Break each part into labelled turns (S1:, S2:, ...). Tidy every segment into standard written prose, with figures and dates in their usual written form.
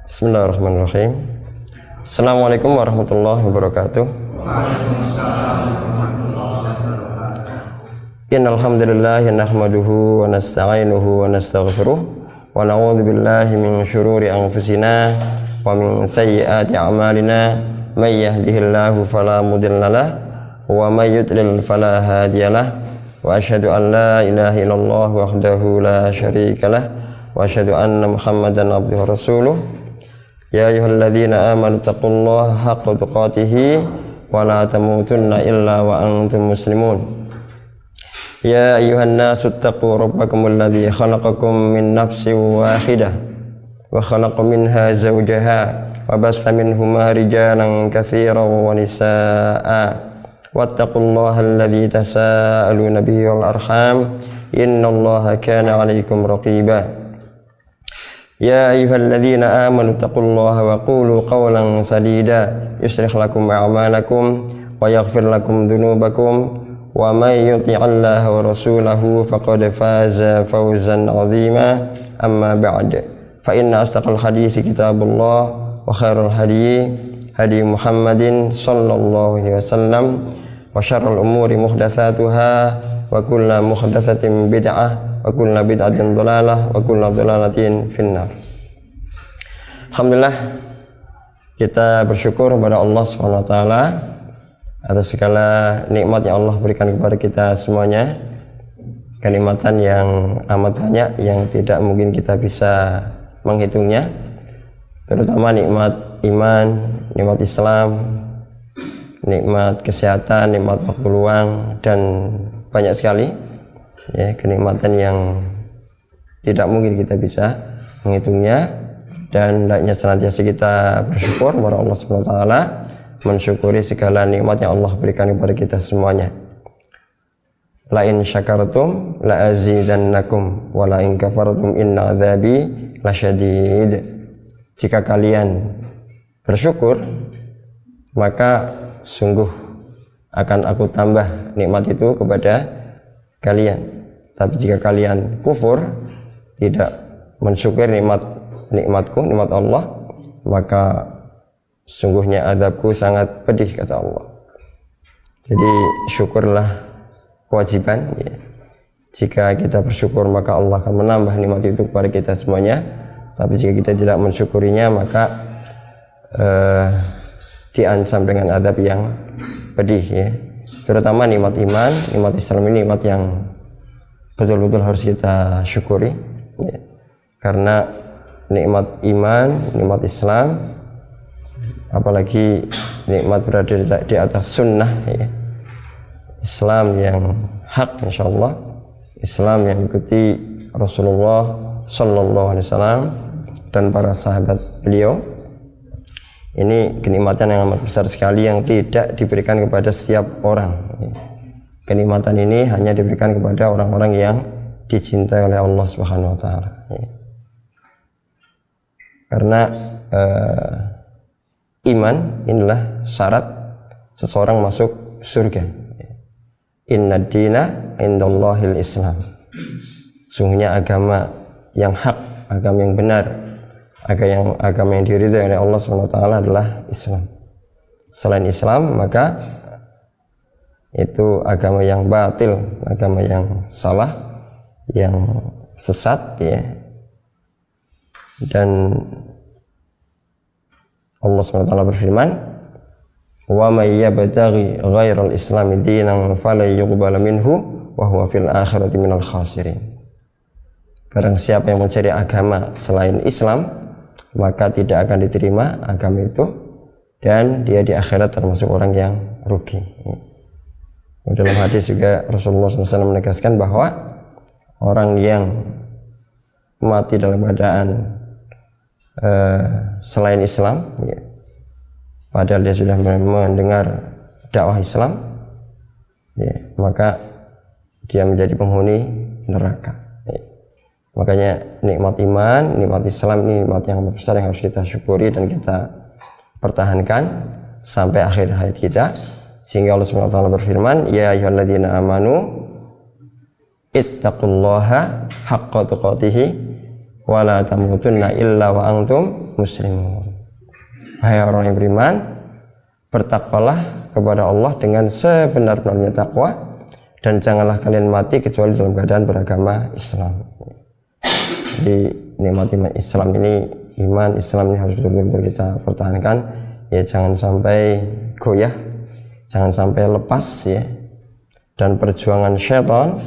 S1: Bismillahirrahmanirrahim. Assalamualaikum warahmatullahi wabarakatuh. Innal hamdalillah nahmaduhu wa nasta'inuhu wa nastaghfiruh wa na'udzu billahi min shururi anfusina wa min sayyiati a'malina may yahdihillahu fala mudilla lahu wa may yudlil fala hadiyalah wa asyhadu an la ilaha illallah wahdahu la syarika lah wa asyhadu anna muhammadan abduhu wa rasuluh. Ya ayyuhalladzina amanu taqullaha haqqa tuqatih wa la tamutunna illa wa antum muslimun. Ya ayyuhan nasu taqu rabbakumul ladzi khalaqakum min nafsin wahidah wa khalaqa minha zawjaha wa bassa minhuma rijalan katsiran wa nisaa'a wattaqullaha alladzi tasaaluna bihi wal arham innallaha kana 'alaikum raqiba. Ya ayyuhalladzina amanu taqullaha wa qulu qawlan sadida yuslih lakum a'malakum wa yaghfir lakum dhunubakum wa may yuti'allaha wa rasulahu faqad faza fawzan 'azima amma ba'd fa inna asdaqal hadithi kitabullah wa khairul hadi Muhammadin sallallahu alaihi wasallam wa syarrul umuri muhdatsatuha wa kullu muhdatsatin bid'ah wa kullu bid'atin dhalalah wa kullu dhalalatin finnar. Alhamdulillah, kita bersyukur kepada Allah Subhanahu wa taala atas segala nikmat yang Allah berikan kepada kita semuanya. Kenikmatan yang amat banyak yang tidak mungkin kita bisa menghitungnya, terutama nikmat iman, nikmat Islam, nikmat kesehatan, nikmat waktu luang, dan banyak sekali ya kenikmatan yang tidak mungkin kita bisa menghitungnya. Dan hendaknya senantiasa kita bersyukur kepada Allah Subhanahu wa taala, mensyukuri segala nikmat yang Allah berikan kepada kita semuanya. La in syakartum la azidannakum wa la in kafartum inna adzabi lasyadid. Jika kalian bersyukur, maka sungguh akan aku tambah nikmat itu kepada kalian. Tapi jika kalian kufur, tidak mensyukuri nikmatku, nikmat Allah, maka sungguhnya azabku sangat pedih, kata Allah. Jadi syukurlah kewajiban ya. Jika kita bersyukur, maka Allah akan menambah nikmat itu kepada kita semuanya. Tapi jika kita tidak mensyukurinya, maka diancam dengan azab yang pedih ya. Terutama nikmat iman, nikmat Islam ini nikmat yang betul-betul harus kita syukuri ya. Karena nikmat iman, nikmat Islam, apalagi nikmat berada di atas sunnah ya. Islam yang hak, insyaallah, Islam yang ikuti Rasulullah sallallahu alaihi wasallam dan para sahabat beliau. Ini kenikmatan yang amat besar sekali yang tidak diberikan kepada setiap orang ya. Kenikmatan ini hanya diberikan kepada orang-orang yang dicintai oleh Allah Subhanahu wa taala ya. Karena iman inilah syarat seseorang masuk surga. Inna dina indallahil Islam. Sungguhnya agama yang hak, agama yang benar, agama yang diridhai oleh Allah SWT adalah Islam. Selain Islam, maka itu agama yang batil, agama yang salah, yang sesat ya. Dan Allah SWT berfirman, wa may yabtaghi ghairal islami dinan fala yuqbal minhu wa huwa fil akhirati minal khasirin. Barang siapa yang mencari agama selain Islam, maka tidak akan diterima agama itu, dan dia di akhirat termasuk orang yang rugi. Dalam hadis juga Rasulullah SAW menegaskan bahwa orang yang mati dalam keadaan selain Islam ya, padahal dia sudah mendengar dakwah Islam ya, maka dia menjadi penghuni neraka ya. Makanya nikmat iman, nikmat Islam ini nikmat yang besar yang harus kita syukuri dan kita pertahankan sampai akhir hayat kita, sehingga Allah SWT berfirman, ya ayyuhalladzina amanu ittaqullaha haqqa tuqatih wa la tamutunna illa wa antum muslimun. Hai orang yang beriman, bertakwalah kepada Allah dengan sebenar-benarnya takwa, dan janganlah kalian mati kecuali dalam keadaan beragama Islam. Jadi nikmat Islam ini, iman Islam ini harus betul-betul kita pertahankan ya, jangan sampai goyah, jangan sampai lepas ya. Dan perjuangan syaitan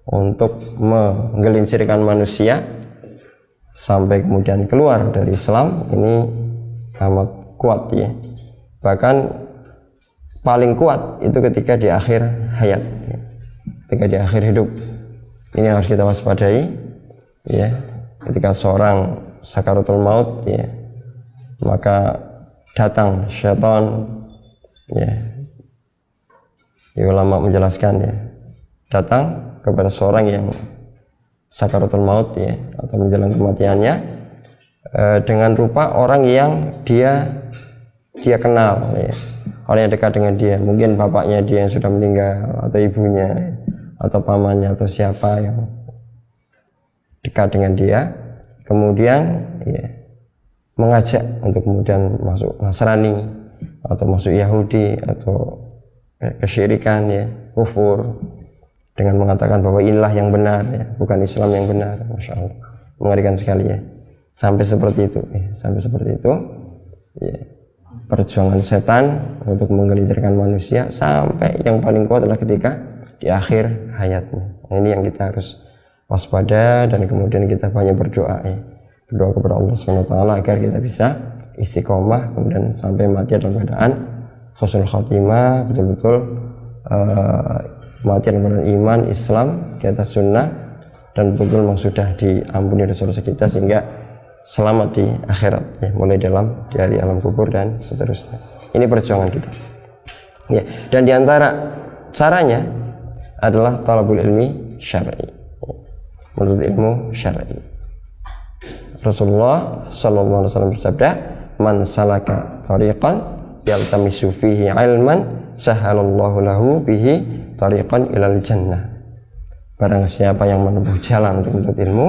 S1: untuk menggelincirkan manusia sampai kemudian keluar dari Islam ini amat kuat ya. Bahkan paling kuat itu ketika di akhir hayat ya. Ketika di akhir hidup ini harus kita waspadai ya. Ketika seorang sakaratul maut ya, maka datang syaitan ya. Ulama menjelaskan ya, datang kepada seorang yang sakaratul maut ya, atau menjelang kematiannya dengan rupa orang yang dia kenal ya, orang yang dekat dengan dia, mungkin bapaknya dia yang sudah meninggal, atau ibunya, atau pamannya, atau siapa yang dekat dengan dia, kemudian ya, mengajak untuk kemudian masuk Nasrani atau masuk Yahudi atau kesyirikan ya, kufur, dengan mengatakan bahwa inilah yang benar ya, bukan Islam yang benar. Masya Allah, mengerikan sekali ya, sampai seperti itu ya, sampai seperti itu ya. Perjuangan setan untuk menggelincirkan manusia sampai yang paling kuat adalah ketika di akhir hayatnya. Ini yang kita harus waspada, dan kemudian kita banyak berdoa ya, berdoa kepada Allah SWT agar kita bisa istiqomah kemudian sampai mati dalam keadaan husnul khatimah, betul-betul mati dalam keadaan iman Islam di atas sunnah, dan betul-betul memang sudah diampuni dosa-dosa kita sehingga selamat di akhirat ya, mulai di hari alam kubur dan seterusnya. Ini perjuangan kita ya. Dan diantara caranya adalah talabul ilmi syar'i ya, menuntut ilmu syar'i. Rasulullah sallallahu alaihi wasallam bersabda, man salaka tariqan yaltamisu fihi ilman sahalallahu lahu bihi tariqan ilal jannah. Barang siapa yang menempuh jalan untuk menuntut ilmu,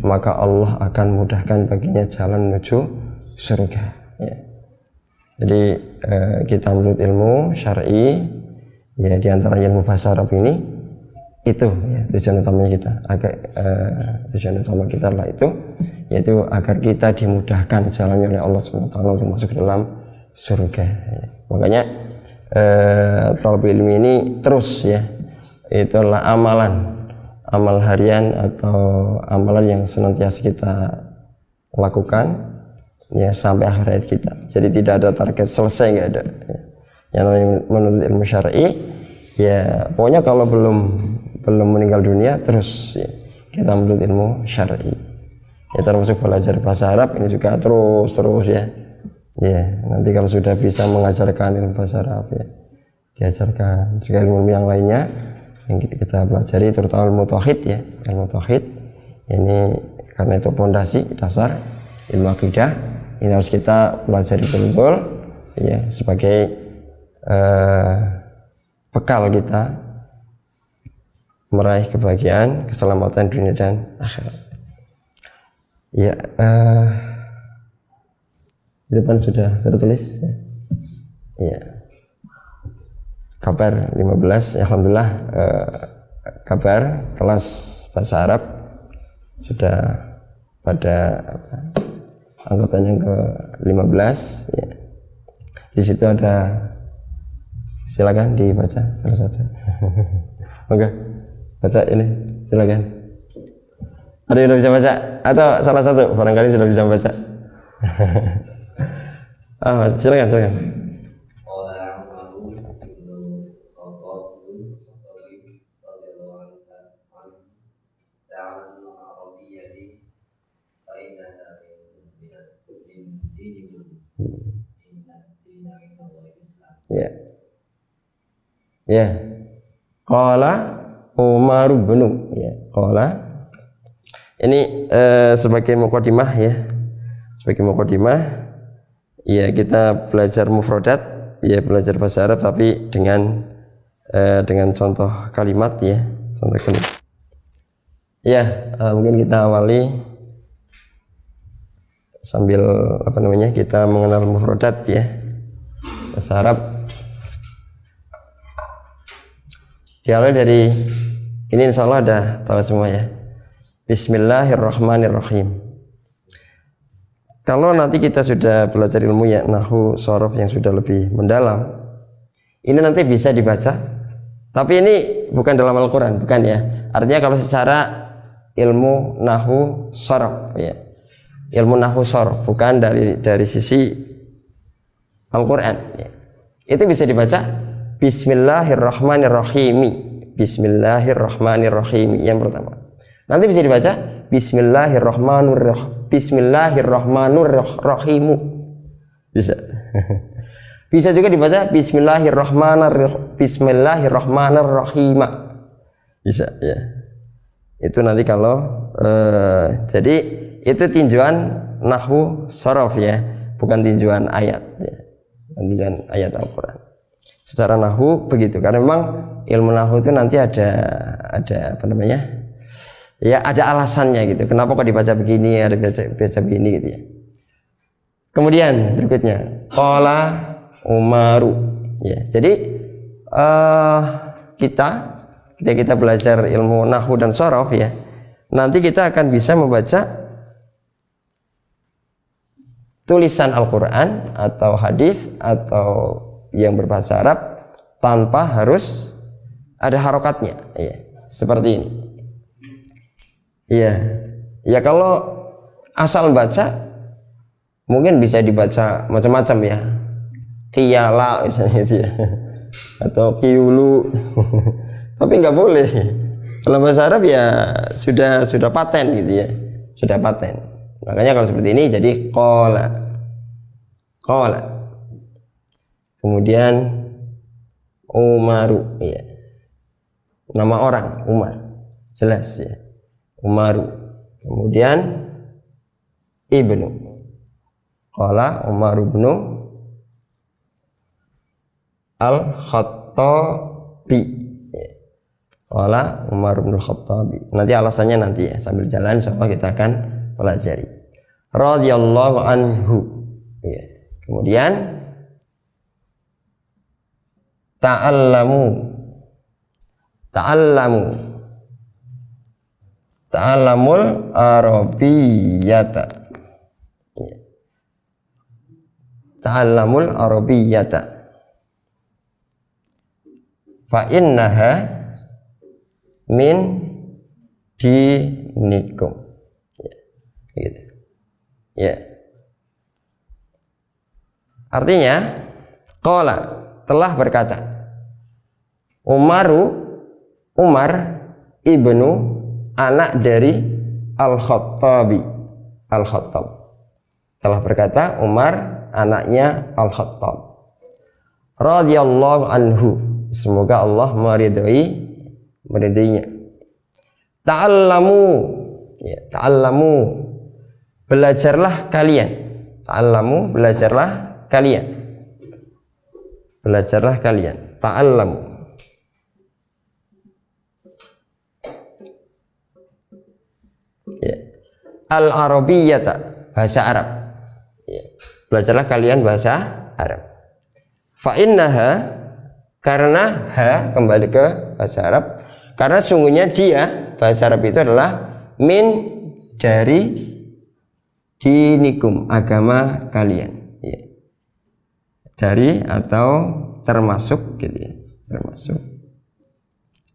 S1: maka Allah akan mudahkan baginya jalan menuju surga ya. Jadi kita menuntut ilmu syar'i ya, diantara ilmu bahasa Arab ini itu ya, tujuan utama kita agar tujuan utama kita adalah itu, yaitu agar kita dimudahkan jalannya oleh Allah SWT untuk masuk ke dalam surga ya. Makanya talabul ilmi ini terus ya, itu adalah amal harian atau amalan yang senantiasa kita lakukan ya sampai akhir hayat kita. Jadi tidak ada target selesai, nggak ada ya. Yang namanya menuntut ilmu syar'i ya, pokoknya kalau belum meninggal dunia terus ya, kita menuntut ilmu syar'i ya, termasuk belajar bahasa Arab ini juga terus ya. Ya, nanti kalau sudah bisa mengajarkan ilmu bahasa Arab ya, diajarkan juga ilmu yang lainnya yang kita pelajari, terutama ilmu tauhid ya, ilmu tauhid ini, karena itu pondasi dasar ilmu akidah. Ini harus kita pelajari betul-betul ya, sebagai bekal kita meraih kebahagiaan, keselamatan dunia dan akhirat ya. Di depan sudah tertulis ya, kabar 15 ya, alhamdulillah kabar kelas bahasa Arab sudah pada angkatan yang ke-15 ya. Di situ ada, silakan dibaca salah satu. Oke, baca ini silakan. Ada yang sudah bisa baca atau salah satu barangkali sudah bisa baca? Silakan. Ya. Qala Umar bin ya. Qala ini sebagai mukadimah ya. Sebagai mukadimah ya, kita belajar mufradat ya, belajar bahasa Arab tapi dengan contoh kalimat ya, contoh kalimat. Ya, mungkin kita awali sambil kita mengenal mufradat ya bahasa Arab. Diawali dari ini insya Allah ada tahu semua ya. Bismillahirrahmanirrahim. Kalau nanti kita sudah belajar ilmu ya nahwu shorof yang sudah lebih mendalam, ini nanti bisa dibaca. Tapi ini bukan dalam Al-Quran, bukan ya. Artinya kalau secara ilmu nahwu shorof ya, ilmu nahwu shorof bukan dari sisi Al-Quran ya. Itu bisa dibaca Bismillahirrahmanirrahim. Bismillahirrahmanirrahim yang pertama. Nanti bisa dibaca Bismillahirrahmanirrahim. Bismillahirrahmanirrahim. Bisa. Bisa juga dibaca Bismillahirrahmanirrahim. Bismillahirrahmanirrahim. Bisa ya. Itu nanti kalau jadi itu tinjauan nahwu shorof ya, bukan tinjauan ayat ya. Tinjauan ayat Al-Quran. Secara nahwu begitu, karena memang ilmu nahwu itu nanti ada ya ada alasannya gitu. Kenapa kok dibaca begini, ada baca begini gitu ya. Kemudian berikutnya qala Umaru ya. Jadi ketika kita belajar ilmu nahwu dan shorof ya, nanti kita akan bisa membaca tulisan Al-Quran atau hadis atau yang berbahasa Arab tanpa harus ada harokatnya ya. Seperti ini. Iya, ya kalau asal baca mungkin bisa dibaca macam-macam ya, kiyala misalnya itu ya, atau kiyulu, tapi nggak boleh. Kalau bahasa Arab ya sudah paten gitu ya, sudah paten. Makanya kalau seperti ini jadi qala, kemudian Umaru, ya, nama orang Umar, jelas ya. Umaru, kemudian Ibnu, qala Umar ibnu Al-Khattabi, qala Umar ibnu Al-Khattabi. Nanti alasannya nanti ya, sambil jalan insyaallah kita akan pelajari. Radhiyallahu anhu ya. Kemudian ta'allamul arabiyyata ya. Ta'allamul arabiyyata fa innaha min dinikum ya. Gitu ya. Artinya qala telah berkata Umar ibnu anak dari Al-Khattab telah berkata Umar anaknya Al-Khattab radhiyallahu anhu, semoga Allah meridainya. Ta'allamu ya, ta'allamu belajarlah kalian. Ta'allamu belajarlah kalian. Belajarlah kalian. Ta'allamu ya. Al-Arabiyyata bahasa Arab ya. Belajarlah kalian bahasa Arab. Fa innaha, karena ha kembali ke bahasa Arab, karena sungguhnya dia bahasa Arab itu adalah min dari dinikum, agama kalian ya. Dari atau termasuk gitu ya, termasuk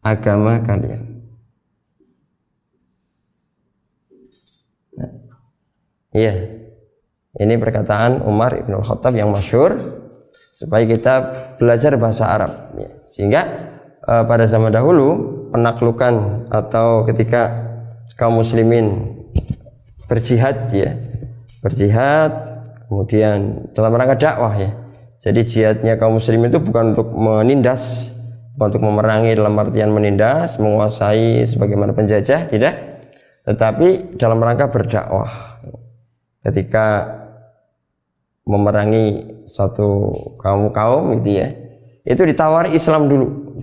S1: agama kalian. Iya, ini perkataan Umar ibn Al-Khattab yang masyhur supaya kita belajar bahasa Arab ya. Sehingga pada zaman dahulu penaklukan atau ketika kaum muslimin berjihad ya, berjihad kemudian dalam rangka dakwah ya. Jadi jihadnya kaum muslimin itu bukan untuk menindas, bukan untuk memerangi dalam artian menindas, menguasai sebagaimana penjajah, tidak, tetapi dalam rangka berdakwah. Ketika memerangi satu kaum gitu ya, itu ditawari Islam dulu,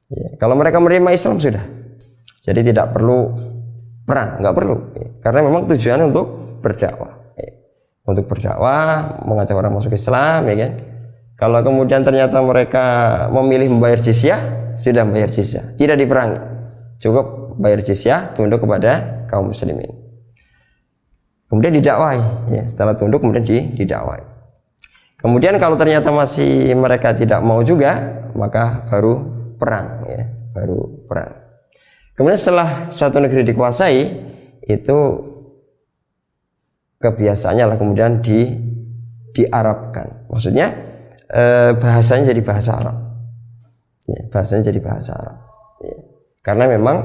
S1: ya, kalau mereka menerima Islam sudah, jadi tidak perlu perang, nggak perlu ya. Karena memang tujuan untuk berdakwah. Untuk berdakwah, mengajak orang masuk Islam, ya kan. Kalau kemudian ternyata mereka memilih membayar jizyah, sudah membayar jizyah, tidak diperangi, cukup bayar jizyah, tunduk kepada kaum muslimin. Kemudian didakwai, ya, setelah tunduk kemudian didakwai. Kemudian kalau ternyata masih mereka tidak mau juga, maka baru perang, ya, baru perang. Kemudian setelah suatu negeri dikuasai, itu kebiasaannya lah kemudian diarabkan, maksudnya bahasanya jadi bahasa Arab, ya, bahasanya jadi bahasa Arab, ya. Karena memang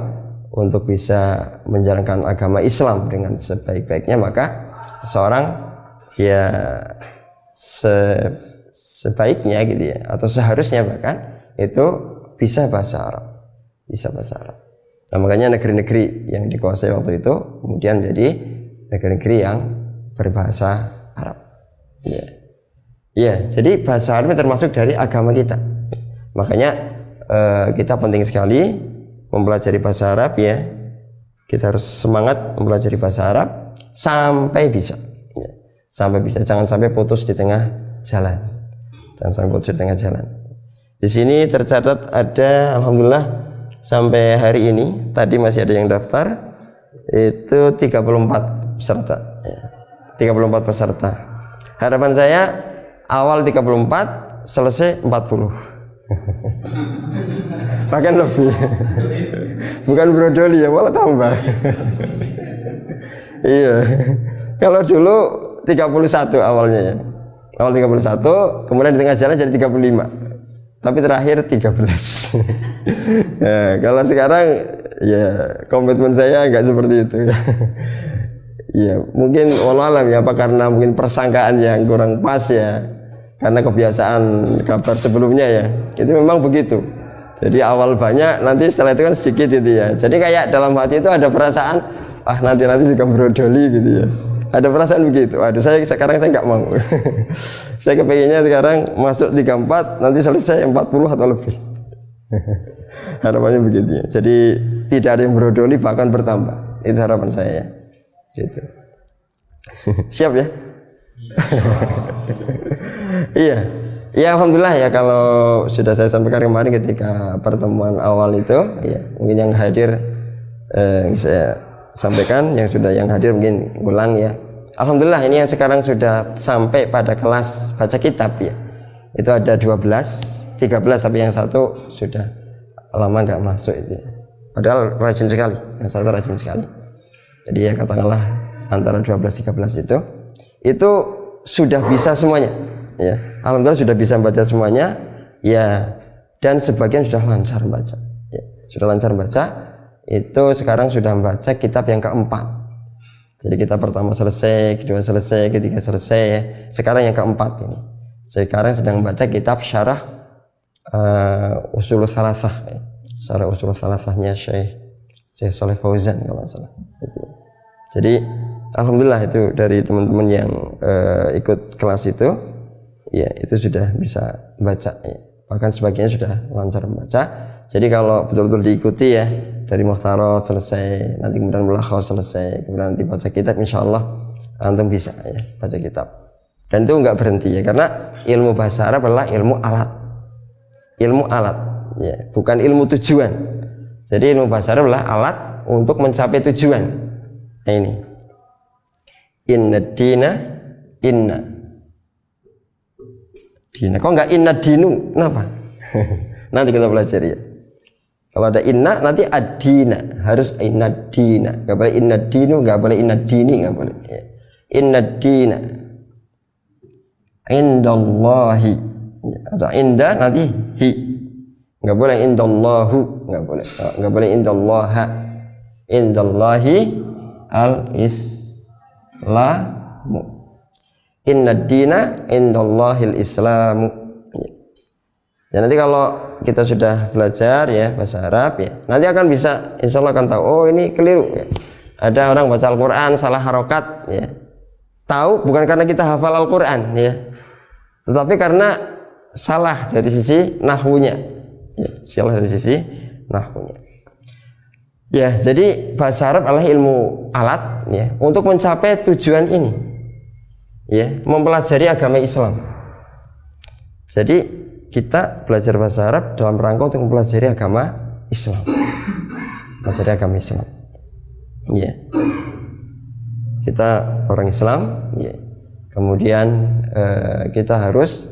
S1: untuk bisa menjalankan agama Islam dengan sebaik-baiknya, maka seseorang ya sebaiknya gitu ya, atau seharusnya bahkan itu bisa bahasa Arab, bisa bahasa Arab. Nah, makanya negeri-negeri yang dikuasai waktu itu kemudian menjadi negeri-negeri yang berbahasa Arab, ya. Ya, jadi bahasa Arab termasuk dari agama kita. Makanya kita penting sekali mempelajari bahasa Arab, ya. Kita harus semangat mempelajari bahasa Arab sampai bisa, ya. Sampai bisa, jangan sampai putus di tengah jalan. Jangan sampai putus di tengah jalan. Di sini tercatat ada, alhamdulillah sampai hari ini, tadi masih ada yang daftar, itu 34 peserta, ya. 34 peserta. Harapan saya awal 34, selesai 40. Bahkan lebih. Bukan brodoli ya, malah tambah. Iya. Kalau dulu 31 awalnya ya. Awal 31, kemudian di tengah jalan jadi 35. Tapi terakhir 13. Ya, kalau sekarang ya komitmen saya enggak seperti itu ya. Ya, mungkin wallahualam ya, apa karena mungkin persangkaan yang kurang pas ya. Karena kebiasaan kabar sebelumnya ya, itu memang begitu. Jadi awal banyak, nanti setelah itu kan sedikit itu ya. Jadi kayak dalam hati itu ada perasaan, nanti juga brodoli gitu ya. Ada perasaan begitu. Aduh, sekarang saya nggak mau. Saya kepengennya sekarang masuk 34, nanti selesai 40 atau lebih. Harapannya begitu ya. Jadi tidak ada yang brodoli, bahkan bertambah. Itu harapan saya ya. Gitu. Siap ya? Iya, ya alhamdulillah ya, kalau sudah saya sampaikan kemarin ketika pertemuan awal itu, ya mungkin yang hadir saya sampaikan, yang hadir mungkin ulang ya. Alhamdulillah ini yang sekarang sudah sampai pada kelas baca kitab ya. Itu ada 12, 13, tapi yang satu sudah lama nggak masuk itu. Padahal rajin sekali, yang satu rajin sekali. Jadi ya katakanlah antara 12-13 itu sudah bisa semuanya, ya. Alhamdulillah sudah bisa baca semuanya, ya. Dan sebagian sudah lancar baca, ya. Sudah lancar baca. Itu sekarang sudah membaca kitab yang keempat. Jadi kitab pertama selesai, kedua selesai, ketiga selesai, ya. Sekarang yang keempat ini. Sekarang sedang membaca kitab syarah Ushulus Salasah, ya. Syarah Ushulus Salasahnya Syekh Shalih Fauzan kalau salah. Jadi alhamdulillah itu dari teman-teman yang ikut kelas itu, ya itu sudah bisa baca, ya. Bahkan sebagian sudah lancar membaca. Jadi kalau betul-betul diikuti ya, dari Mukhtarat selesai, nanti kemudian Mulakhas selesai, kemudian nanti baca kitab, insyaallah antum bisa ya baca kitab. Dan itu enggak berhenti ya, karena ilmu bahasa Arab adalah ilmu alat. Ilmu alat, ya, bukan ilmu tujuan. Jadi ilmu bahasa Arab adalah alat untuk mencapai tujuan. Nah ini. Inna dina inna dina, kok enggak inna dinu, kenapa? Nanti kita belajar ya. Kalau ada inna nanti ad-dina, harus inna dina, enggak boleh inna dinu, enggak boleh inna dini, enggak boleh ya. Inna dina indallahi, ya, ada inda nanti hi, enggak boleh indallahu, enggak boleh, enggak boleh indallaha, indallahi al-islamu, inna dina indallahil islamu, ya. Ya nanti kalau kita sudah belajar ya bahasa Arab ya, nanti akan bisa, insya Allah akan tahu, oh ini keliru ya. Ada orang baca Al-Quran salah harokat ya, tahu bukan karena kita hafal Al-Quran ya, tetapi karena salah dari sisi nahwunya ya, salah dari sisi nahwunya. Ya, jadi bahasa Arab adalah ilmu alat ya untuk mencapai tujuan ini. Ya, mempelajari agama Islam. Jadi kita belajar bahasa Arab dalam rangka untuk mempelajari agama Islam. Mempelajari agama Islam. Ya. Kita orang Islam, ya. Kemudian kita harus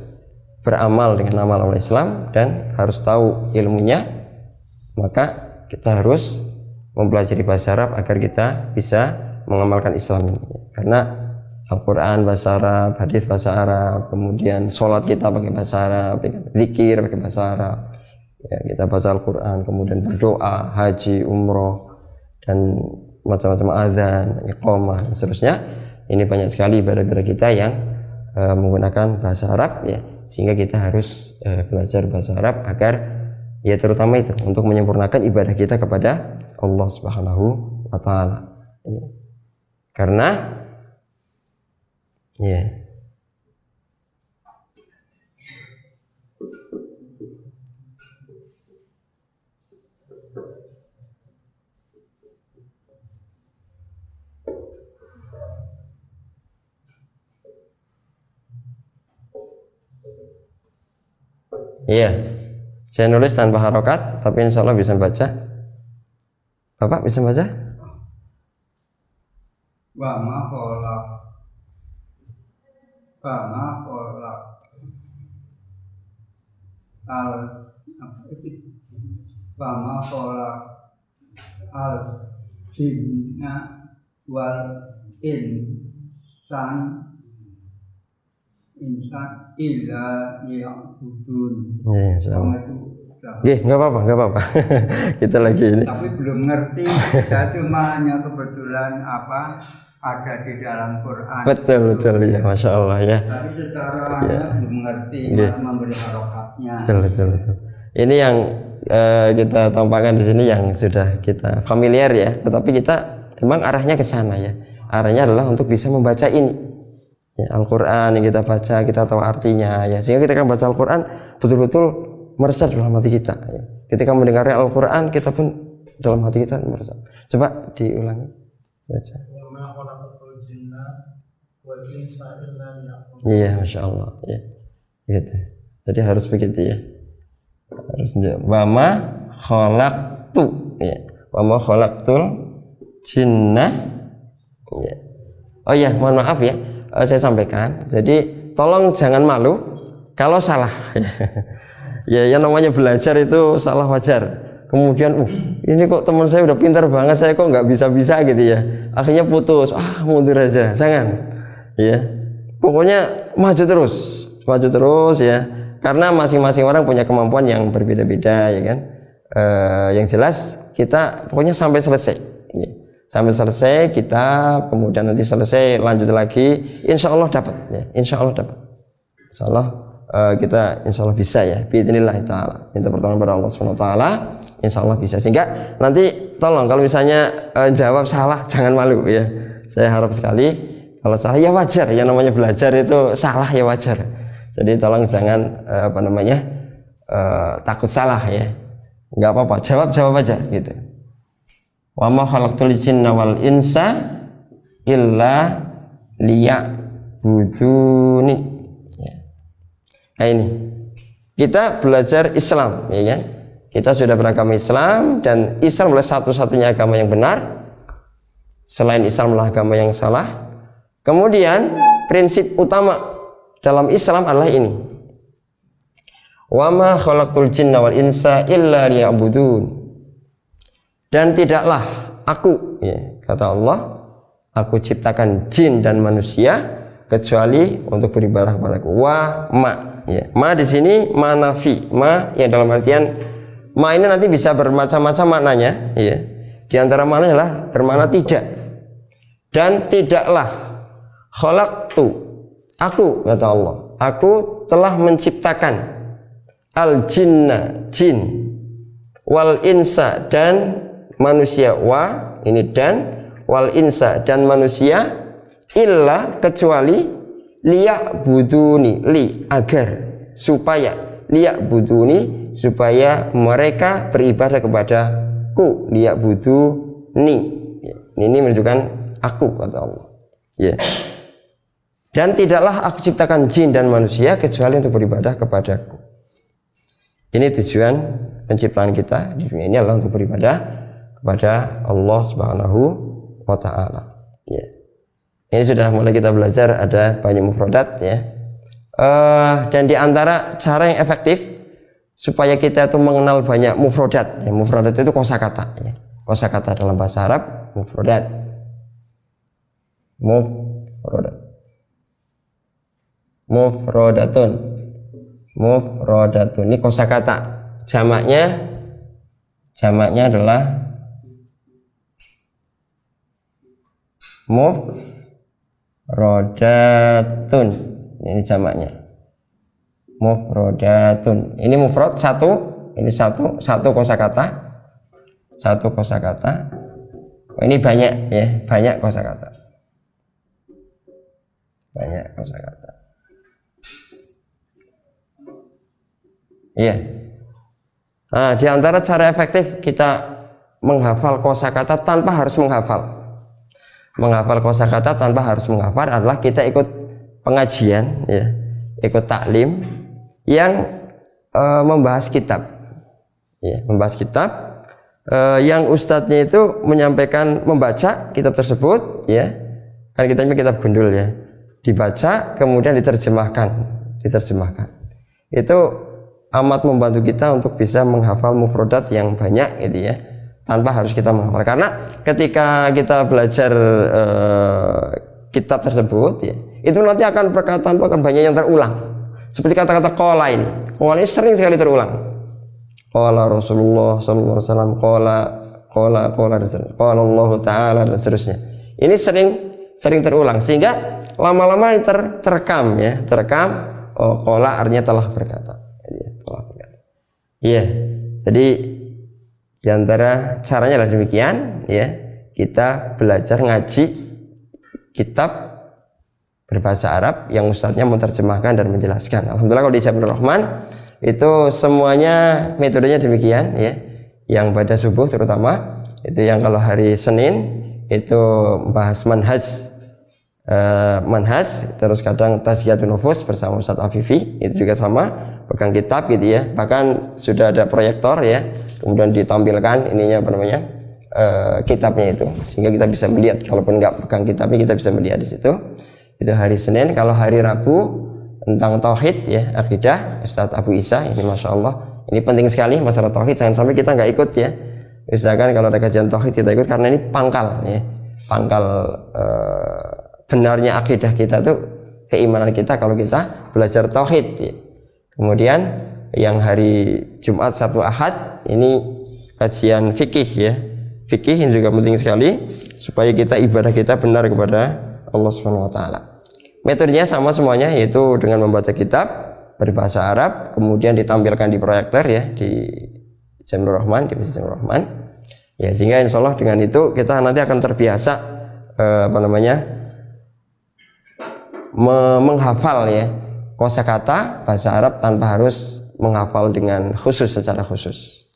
S1: beramal dengan amal Islam dan harus tahu ilmunya. Maka kita harus mempelajari bahasa Arab agar kita bisa mengamalkan Islam ini. Karena Al-Quran bahasa Arab, hadis bahasa Arab, kemudian sholat kita pakai bahasa Arab, zikir pakai bahasa Arab. Ya, kita baca Al-Quran, kemudian berdoa, haji, umroh, dan macam-macam azan, iqamah, dan seterusnya. Ini banyak sekali ibadah-ibadah kita yang menggunakan bahasa Arab, ya, sehingga kita harus belajar bahasa Arab agar ya terutama itu untuk menyempurnakan ibadah kita kepada Allah Subhanahu wa taala. Ya. Karena ya iya, saya nulis tanpa harokat, tapi insya Allah bisa baca. Bapak bisa baca?
S2: Wa ma kholaq al jinna wal insan illa liya'budun.
S1: Iya, insyaallah. Nggak apa-apa. Kita lagi ini.
S2: Tapi belum ngerti. Saya cuma hanya kebetulan ada di dalam Quran.
S1: Betul ya, masya Allah ya.
S2: Tapi secara belum ngerti memberi harokatnya.
S1: Betul. Ini yang kita tampakkan di sini yang sudah kita familiar ya. Tetapi kita memang arahnya ke sana ya. Arahnya adalah untuk bisa membaca ini. Ya, Al-Quran yang kita baca, kita tahu artinya ya, sehingga kita kan baca Al-Quran betul-betul meresap dalam hati kita ya. Ketika mendengar Al-Quran kita pun dalam hati kita meresap. Coba diulangi baca. Iya, masya Allah ya. Begitu. Jadi harus begitu ya. Harus wama khalaqtu ya. Wama khalaqtul jinna ya. Oh ya, mohon maaf ya. Saya sampaikan, jadi tolong jangan malu kalau salah. Ya, yang namanya belajar itu salah wajar. Kemudian, ini kok teman saya udah pintar banget, saya kok nggak bisa gitu ya. Akhirnya putus, mundur aja, jangan. Ya, pokoknya maju terus ya. Karena masing-masing orang punya kemampuan yang berbeda-beda, ya kan. Yang jelas kita pokoknya sampai selesai. Ya. Sampai selesai kita, kemudian nanti selesai lanjut lagi, insya Allah dapat ya, insya Allah dapat, insya Allah kita insya Allah bisa ya, biidznillah ta'ala, minta pertolongan kepada Allah SWT, insya Allah bisa. Sehingga nanti tolong kalau misalnya jawab salah jangan malu ya, saya harap sekali. Kalau salah ya wajar, yang namanya belajar itu salah ya wajar, jadi tolong jangan takut salah ya, nggak apa-apa, jawab aja gitu. Wa ma khalaqtul jinna wal insa illa liya'buduni. Ya. Nah ini kita belajar Islam, ya kan? Kita sudah beragama Islam dan Islam adalah satu-satunya agama yang benar. Selain Islam adalah agama yang salah. Kemudian prinsip utama dalam Islam adalah ini. Wa ma khalaqtul jinna wal insa illa liya'budun. Dan tidaklah aku, ya, kata Allah, aku ciptakan jin dan manusia kecuali untuk beribadah kepadaku. Wa ma, ya. Ma di sini ma nafi, ma yang dalam artian ma ini nanti bisa bermacam-macam maknanya, ya. Di antara maknanya adalah bermakna tidak. Dan tidaklah khalaqtu, aku, kata Allah, aku telah menciptakan al jinna, jin, wal insa, dan manusia, wa ini dan, wal insa, dan manusia, illa kecuali liya'buduni, li agar, supaya, liya'buduni supaya mereka beribadah kepada kepadaku liya'buduni. Ya, ini menunjukkan aku kata Allah. Ya. Dan tidaklah aku ciptakan jin dan manusia kecuali untuk beribadah kepadaku. Ini tujuan penciptaan kita di dunia ini adalah untuk beribadah kepada Allah Subhanahu wa taala. Ya. Ini sudah mulai kita belajar ada banyak mufradat ya. Dan di antara cara yang efektif supaya kita itu mengenal banyak mufradat. Ya, mufradat itu kosakata ya. Kosakata dalam bahasa Arab mufradat. Mufradatun ini kosakata. Jamaknya adalah mufradatun. Ini jamaknya mufradatun. Ini mufrad satu, ini satu kosakata. Ini banyak ya, banyak kosakata. Iya. Nah, di antara cara efektif kita menghafal kosakata tanpa harus menghafal. Menghafal kosakata tanpa harus menghafal adalah kita ikut pengajian, ya, ikut taklim yang membahas kitab, ya, membahas kitab yang ustadznya itu menyampaikan membaca kitab tersebut, ya, kan kitabnya kitab gundul ya, dibaca kemudian diterjemahkan. Itu amat membantu kita untuk bisa menghafal mufradat yang banyak gitu ya, tanpa harus kita menghafal. Karena ketika kita belajar kitab tersebut ya, itu nanti akan perkataan itu akan banyak yang terulang. Seperti kata-kata qala ini. Qala ini sering sekali terulang. Qala Rasulullah sallallahu alaihi wasallam, qala Allah taala dan seterusnya. Ini sering terulang sehingga lama-lama terekam ya, oh, qala artinya telah berkata. Iya, jadi diantara caranya adalah demikian ya, kita belajar ngaji kitab berbahasa Arab yang ustadznya menerjemahkan dan menjelaskan. Alhamdulillah kalau di Jamil Rahman itu semuanya metodenya demikian ya, yang pada subuh terutama itu, yang kalau hari Senin itu bahas manhaj, terus kadang tazkiyatun nufus bersama Ustadz Afifi, itu juga sama pegang kitab gitu ya, bahkan sudah ada proyektor ya, kemudian ditampilkan ininya apa namanya kitabnya itu, sehingga kita bisa melihat, kalaupun nggak pegang kitabnya kita bisa melihat di situ. Itu hari Senin. Kalau hari Rabu tentang tauhid ya, akidah, Ustadz Abu Isa, ini masya Allah ini penting sekali masalah tauhid, jangan sampai kita nggak ikut ya. Misalkan kalau ada kajian tauhid kita ikut, karena ini pangkal ya, benarnya akidah kita tuh keimanan kita kalau kita belajar tauhid ya. Kemudian yang hari Jumat, Sabtu, Ahad ini kajian fikih ya. Fikih ini juga penting sekali supaya kita ibadah kita benar kepada Allah Subhanahu wa taala. Metodenya sama semuanya, yaitu dengan membaca kitab berbahasa Arab kemudian ditampilkan di proyektor ya, di Jamil Rahman, di Masjid Jamil Rahman. Ya, sehingga insya Allah dengan itu kita nanti akan terbiasa menghafal ya kosakata bahasa Arab tanpa harus menghafal dengan khusus, secara khusus.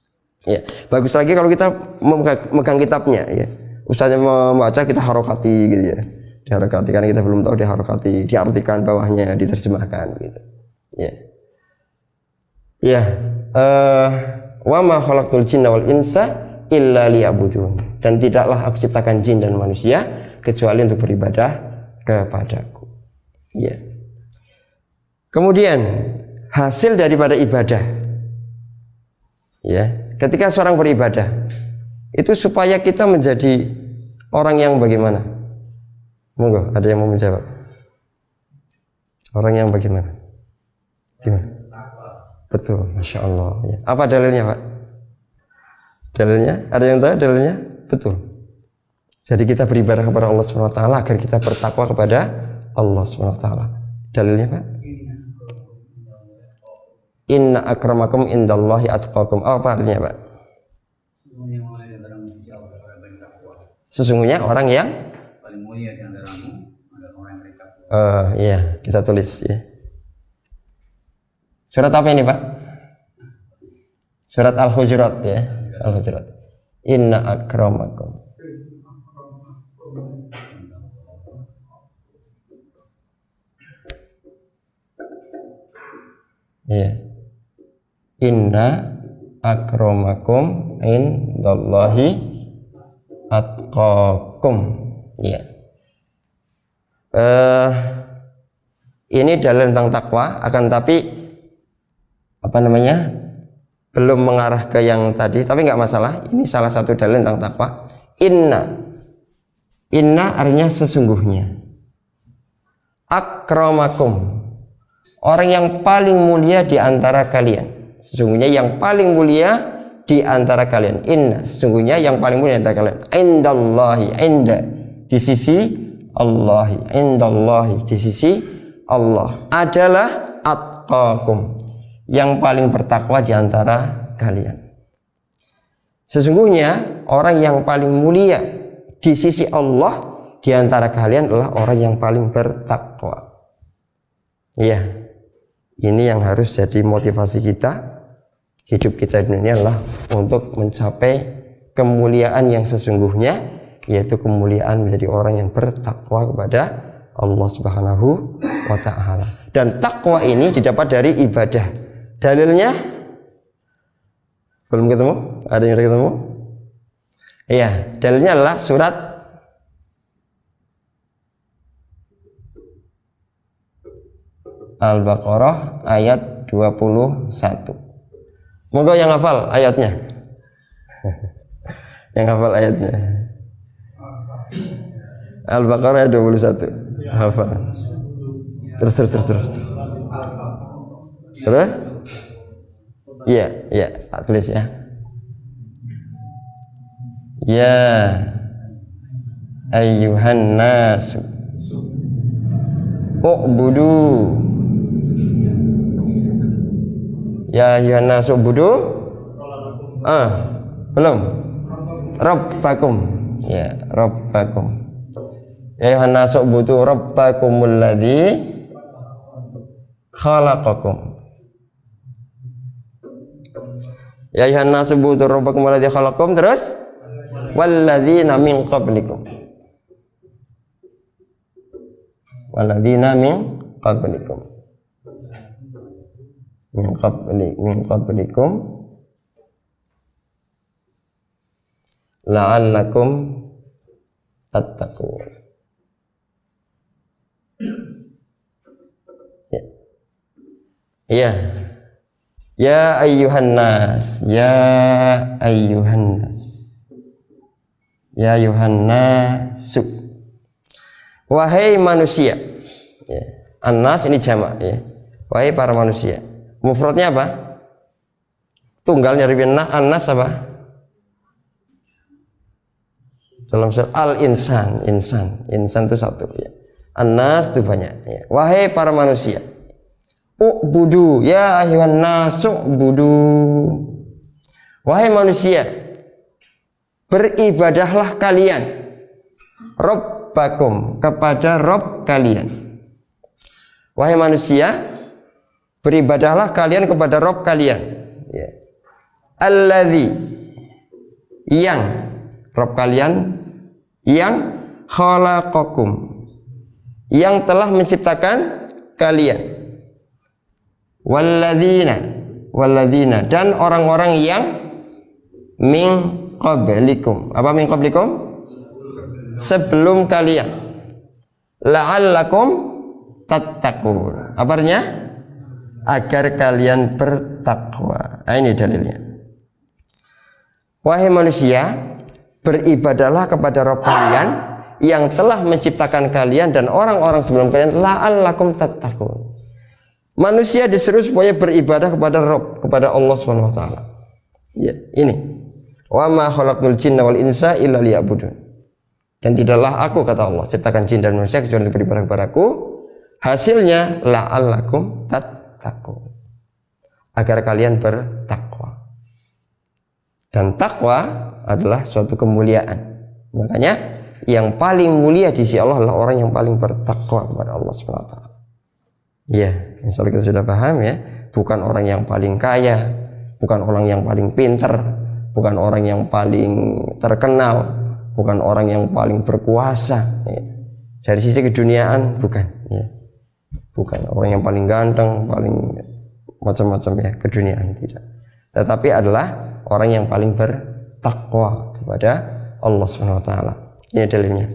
S1: Ya, bagus lagi kalau kita memegang kitabnya ya. Ustaznya membaca kita harokati gitu ya. Diharokati karena kita belum tahu diharokati, diartikan bawahnya, diterjemahkan gitu. Ya. Ya, wa ma khalaqtul jinna wal insa illa liya'budun. Dan tidaklah aku ciptakan jin dan manusia kecuali untuk beribadah kepadaku. Ya. Kemudian hasil daripada ibadah, ya, ketika seorang beribadah itu supaya kita menjadi orang yang bagaimana? Monggo, ada yang mau menjawab? Orang yang bagaimana? Gimana? Betul, masya Allah. Ya. Apa dalilnya, Pak? Dalilnya? Ada yang tahu dalilnya? Betul. Jadi kita beribadah kepada Allah SWT agar kita bertakwa kepada Allah SWT. Dalilnya, Pak? Inna akramakum indallahi atqakum. Apa artinya, Pak? Sesungguhnya orang yang
S2: paling mulia di antaramu adalah orang yang bertakwa.
S1: Iya, kita tulis ya. Surat apa ini, Pak? Surat Al-Hujurat ya. Al-Hujurat. Inna akramakum. Ya. Inna akramakum indallahi atqakum. Ya. Ini dalil tentang takwa, akan tapi belum mengarah ke yang tadi, tapi nggak masalah. Ini salah satu dalil tentang takwa. Inna artinya sesungguhnya. Akramakum, orang yang paling mulia di antara kalian. Sesungguhnya yang paling mulia di antara kalian. Inna, sesungguhnya yang paling mulia di antara kalian. Indallahi, inda, di sisi Allah. Indallahi, di sisi Allah. Adalah atqakum, yang paling bertakwa di antara kalian. Sesungguhnya orang yang paling mulia di sisi Allah di antara kalian adalah orang yang paling bertakwa. Ya, ini yang harus jadi motivasi kita. Hidup kita di dunia adalah untuk mencapai kemuliaan yang sesungguhnya, yaitu kemuliaan menjadi orang yang bertakwa kepada Allah Subhanahu wa ta'ala. Dan takwa ini didapat dari ibadah. Dalilnya belum ketemu? Ada yang udah ketemu? Iya, dalilnya adalah surat Al-Baqarah ayat 21. Moga yang hafal ayatnya. Yang hafal ayatnya. Al-Baqarah ayat 21. Hafal. Terus. Terus? Iya, tulis ya. Ya ayyuhan nas u'budu. Ya ayyuhan nas u'budu. Belum. Rabbakum. Ya, rabbakum. Ya ayyuhan nas u'budu rabbakumul ladzi khalaqakum. Ya ayyuhan nas u'budu rabbakumul ladzi khalaqakum. Terus walladzina min qablikum. Walladzina min qablikum. Min qablikum la'allakum tattaqun. Ya. Ya ayyuhan nas, ya ayyuhan nas. Ya Yohannas, wahai manusia. Ya. An-nas ini jamak ya. Wahai para manusia. Mufradnya apa? Tunggalnya dari an-nas apa? Dalam surat Al-Insan, insan itu satu ya. An-nas itu banyak ya. Wahai para manusia. U'budu, ya ayyuhan nas u'budu. Wahai manusia, beribadahlah kalian Rabbakum, kepada Rabb kalian. Wahai manusia, beribadahlah kalian kepada Rabb kalian ya. Alladzi, yang Rabb kalian, yang khalaqakum, yang telah menciptakan kalian. Walladzina, dan orang-orang yang min qablikum. Apa min qablikum? Sebelum kalian. La'allakum tattaqun. Apa artinya? Agar kalian bertakwa. Nah, ini dalilnya. Wahai manusia, beribadahlah kepada Rabb kalian yang telah menciptakan kalian dan orang-orang sebelum kalian. La'allakum tattaqun. Manusia disuruh supaya beribadah kepada Rabb, kepada Allah Subhanahu wa taala. Ya, ini. Wa ma khalaqtul jinna wal insa illa liya'budun. Dan tidaklah aku, kata Allah, ciptakan jin dan manusia kecuali untuk beribadah kepadaku. Hasilnya la'allakum tattaqun. Agar kalian bertakwa. Dan takwa adalah suatu kemuliaan. Makanya yang paling mulia di sisi Allah adalah orang yang paling bertakwa kepada Allah Subhanahu wa taala. Ya, insyaallah kita sudah paham ya. Bukan orang yang paling kaya, bukan orang yang paling pintar, bukan orang yang paling terkenal, bukan orang yang paling berkuasa. Ya. Dari sisi keduniaan bukan, ya. Bukan orang yang paling ganteng, paling macam-macam ya keduniaan, tidak. Tetapi adalah orang yang paling bertakwa kepada Allah Subhanahu wa taala. Ini dalilnya.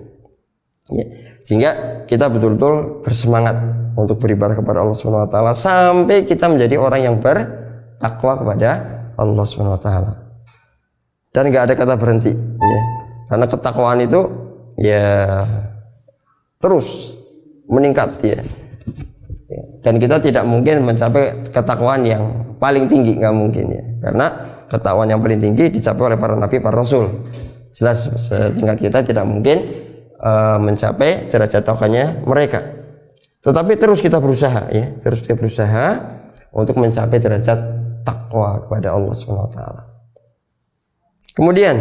S1: Ya. Sehingga kita betul-betul bersemangat untuk beribadah kepada Allah Subhanahu wa taala sampai kita menjadi orang yang bertakwa kepada Allah Subhanahu wa taala. Dan enggak ada kata berhenti, ya. Karena ketakwaan itu ya terus meningkat, ya. Dan kita tidak mungkin mencapai ketakwaan yang paling tinggi, nggak mungkin, ya. Karena ketakwaan yang paling tinggi dicapai oleh para nabi, para rasul. Jelas setingkat kita tidak mungkin mencapai derajat takwanya mereka. Tetapi terus kita berusaha, ya, terus kita berusaha untuk mencapai derajat takwa kepada Allah Subhanahu wa taala. Kemudian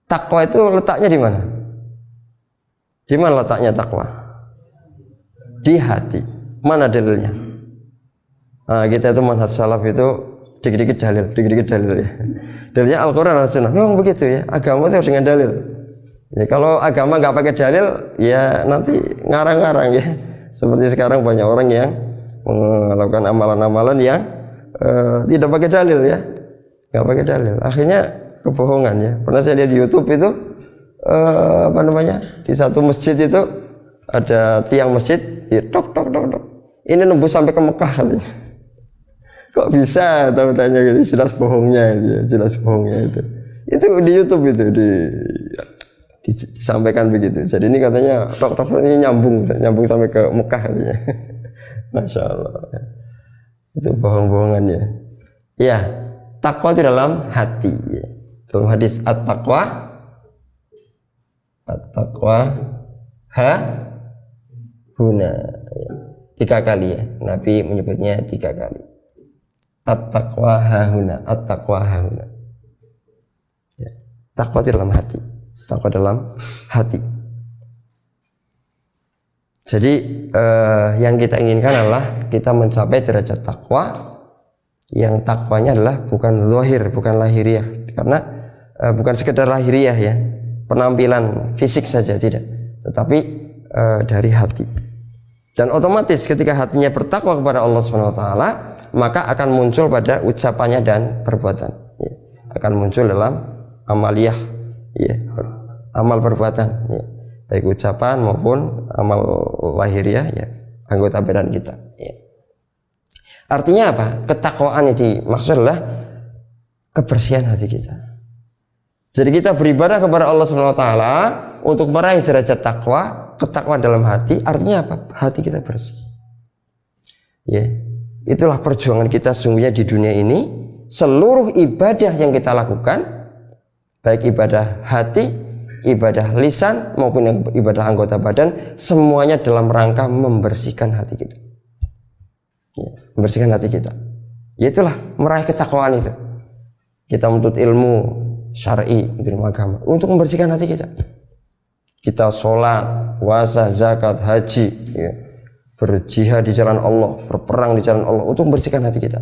S1: takwa itu letaknya di mana? Di mana letaknya takwa? Di hati. Mana dalilnya? Nah, kita itu manhaj salaf itu dikit-dikit dalil ya. Dalilnya Al-Quran dan Sunnah. Memang begitu ya. Agama itu harus dengan dalil. Ya, kalau agama nggak pakai dalil, ya nanti ngarang-ngarang ya. Seperti sekarang banyak orang yang melakukan amalan-amalan yang tidak pakai dalil ya, nggak pakai dalil. Akhirnya kebohongan ya. Pernah saya lihat di YouTube itu di satu masjid itu ada tiang masjid, ya, tok. Ini nembus sampai ke Mekah katanya. Kok bisa? Tahu tanya gitu, jelas bohongnya itu, ya, jelas bohongnya itu. Itu di YouTube itu disampaikan begitu. Jadi ini katanya tok ini nyambung sampai ke Mekah katanya. Masya Allah. Itu bohong-bohongannya. Ya, takwa itu dalam hati. Ya. Dalam hadis at-taqwa huna. Ya. 3 kali ya. Nabi menyebutnya 3 kali. At-taqwa hahuna. Ya. Takwa itu dalam hati. Takwa dalam hati. Jadi yang kita inginkan adalah kita mencapai derajat takwa yang takwanya adalah bukan zahir, bukan lahiriah, karena bukan sekedar lahiriah ya, penampilan fisik saja tidak, tetapi dari hati. Dan otomatis ketika hatinya bertakwa kepada Allah Subhanahu wa taala, maka akan muncul pada ucapannya dan perbuatan, ya. Akan muncul dalam amaliyah, ya, amal perbuatan, ya. Baik ucapan maupun amal lahiriah, ya, anggota badan kita, ya. Artinya apa? Ketakwaan ini maksud adalah kebersihan hati kita. Jadi kita beribadah kepada Allah Subhanahu wa taala untuk meraih derajat takwa, ketakwaan dalam hati, artinya apa? Hati kita bersih. Ya. Itulah perjuangan kita sungguhnya di dunia ini. Seluruh ibadah yang kita lakukan, baik ibadah hati, ibadah lisan maupun ibadah anggota badan, semuanya dalam rangka membersihkan hati kita, ya, membersihkan hati kita. Itulah meraih ketakwaan itu. Kita menuntut ilmu syar'i, ilmu agama untuk membersihkan hati kita. Kita sholat, puasa, zakat, haji, ya, berjihad di jalan Allah, berperang di jalan Allah untuk membersihkan hati kita,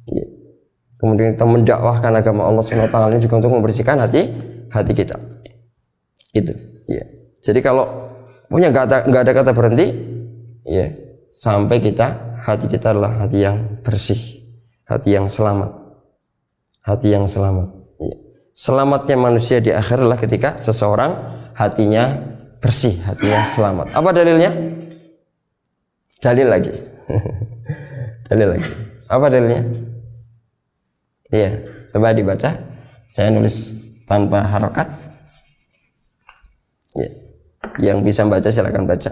S1: ya. Kemudian kita mendakwahkan agama Allah Subhanahu wa taala ini juga untuk membersihkan hati kita. Itu, ya. Jadi kalau punya nggak ada kata berhenti, ya, sampai hati kita adalah hati yang bersih, hati yang selamat, ya. Selamatnya manusia di akhir adalah ketika seseorang hatinya bersih, hatinya selamat. Apa dalilnya? Dalil lagi. Apa dalilnya? Iya, coba dibaca. Saya nulis tanpa harokat. Ya. Yang bisa baca silakan baca.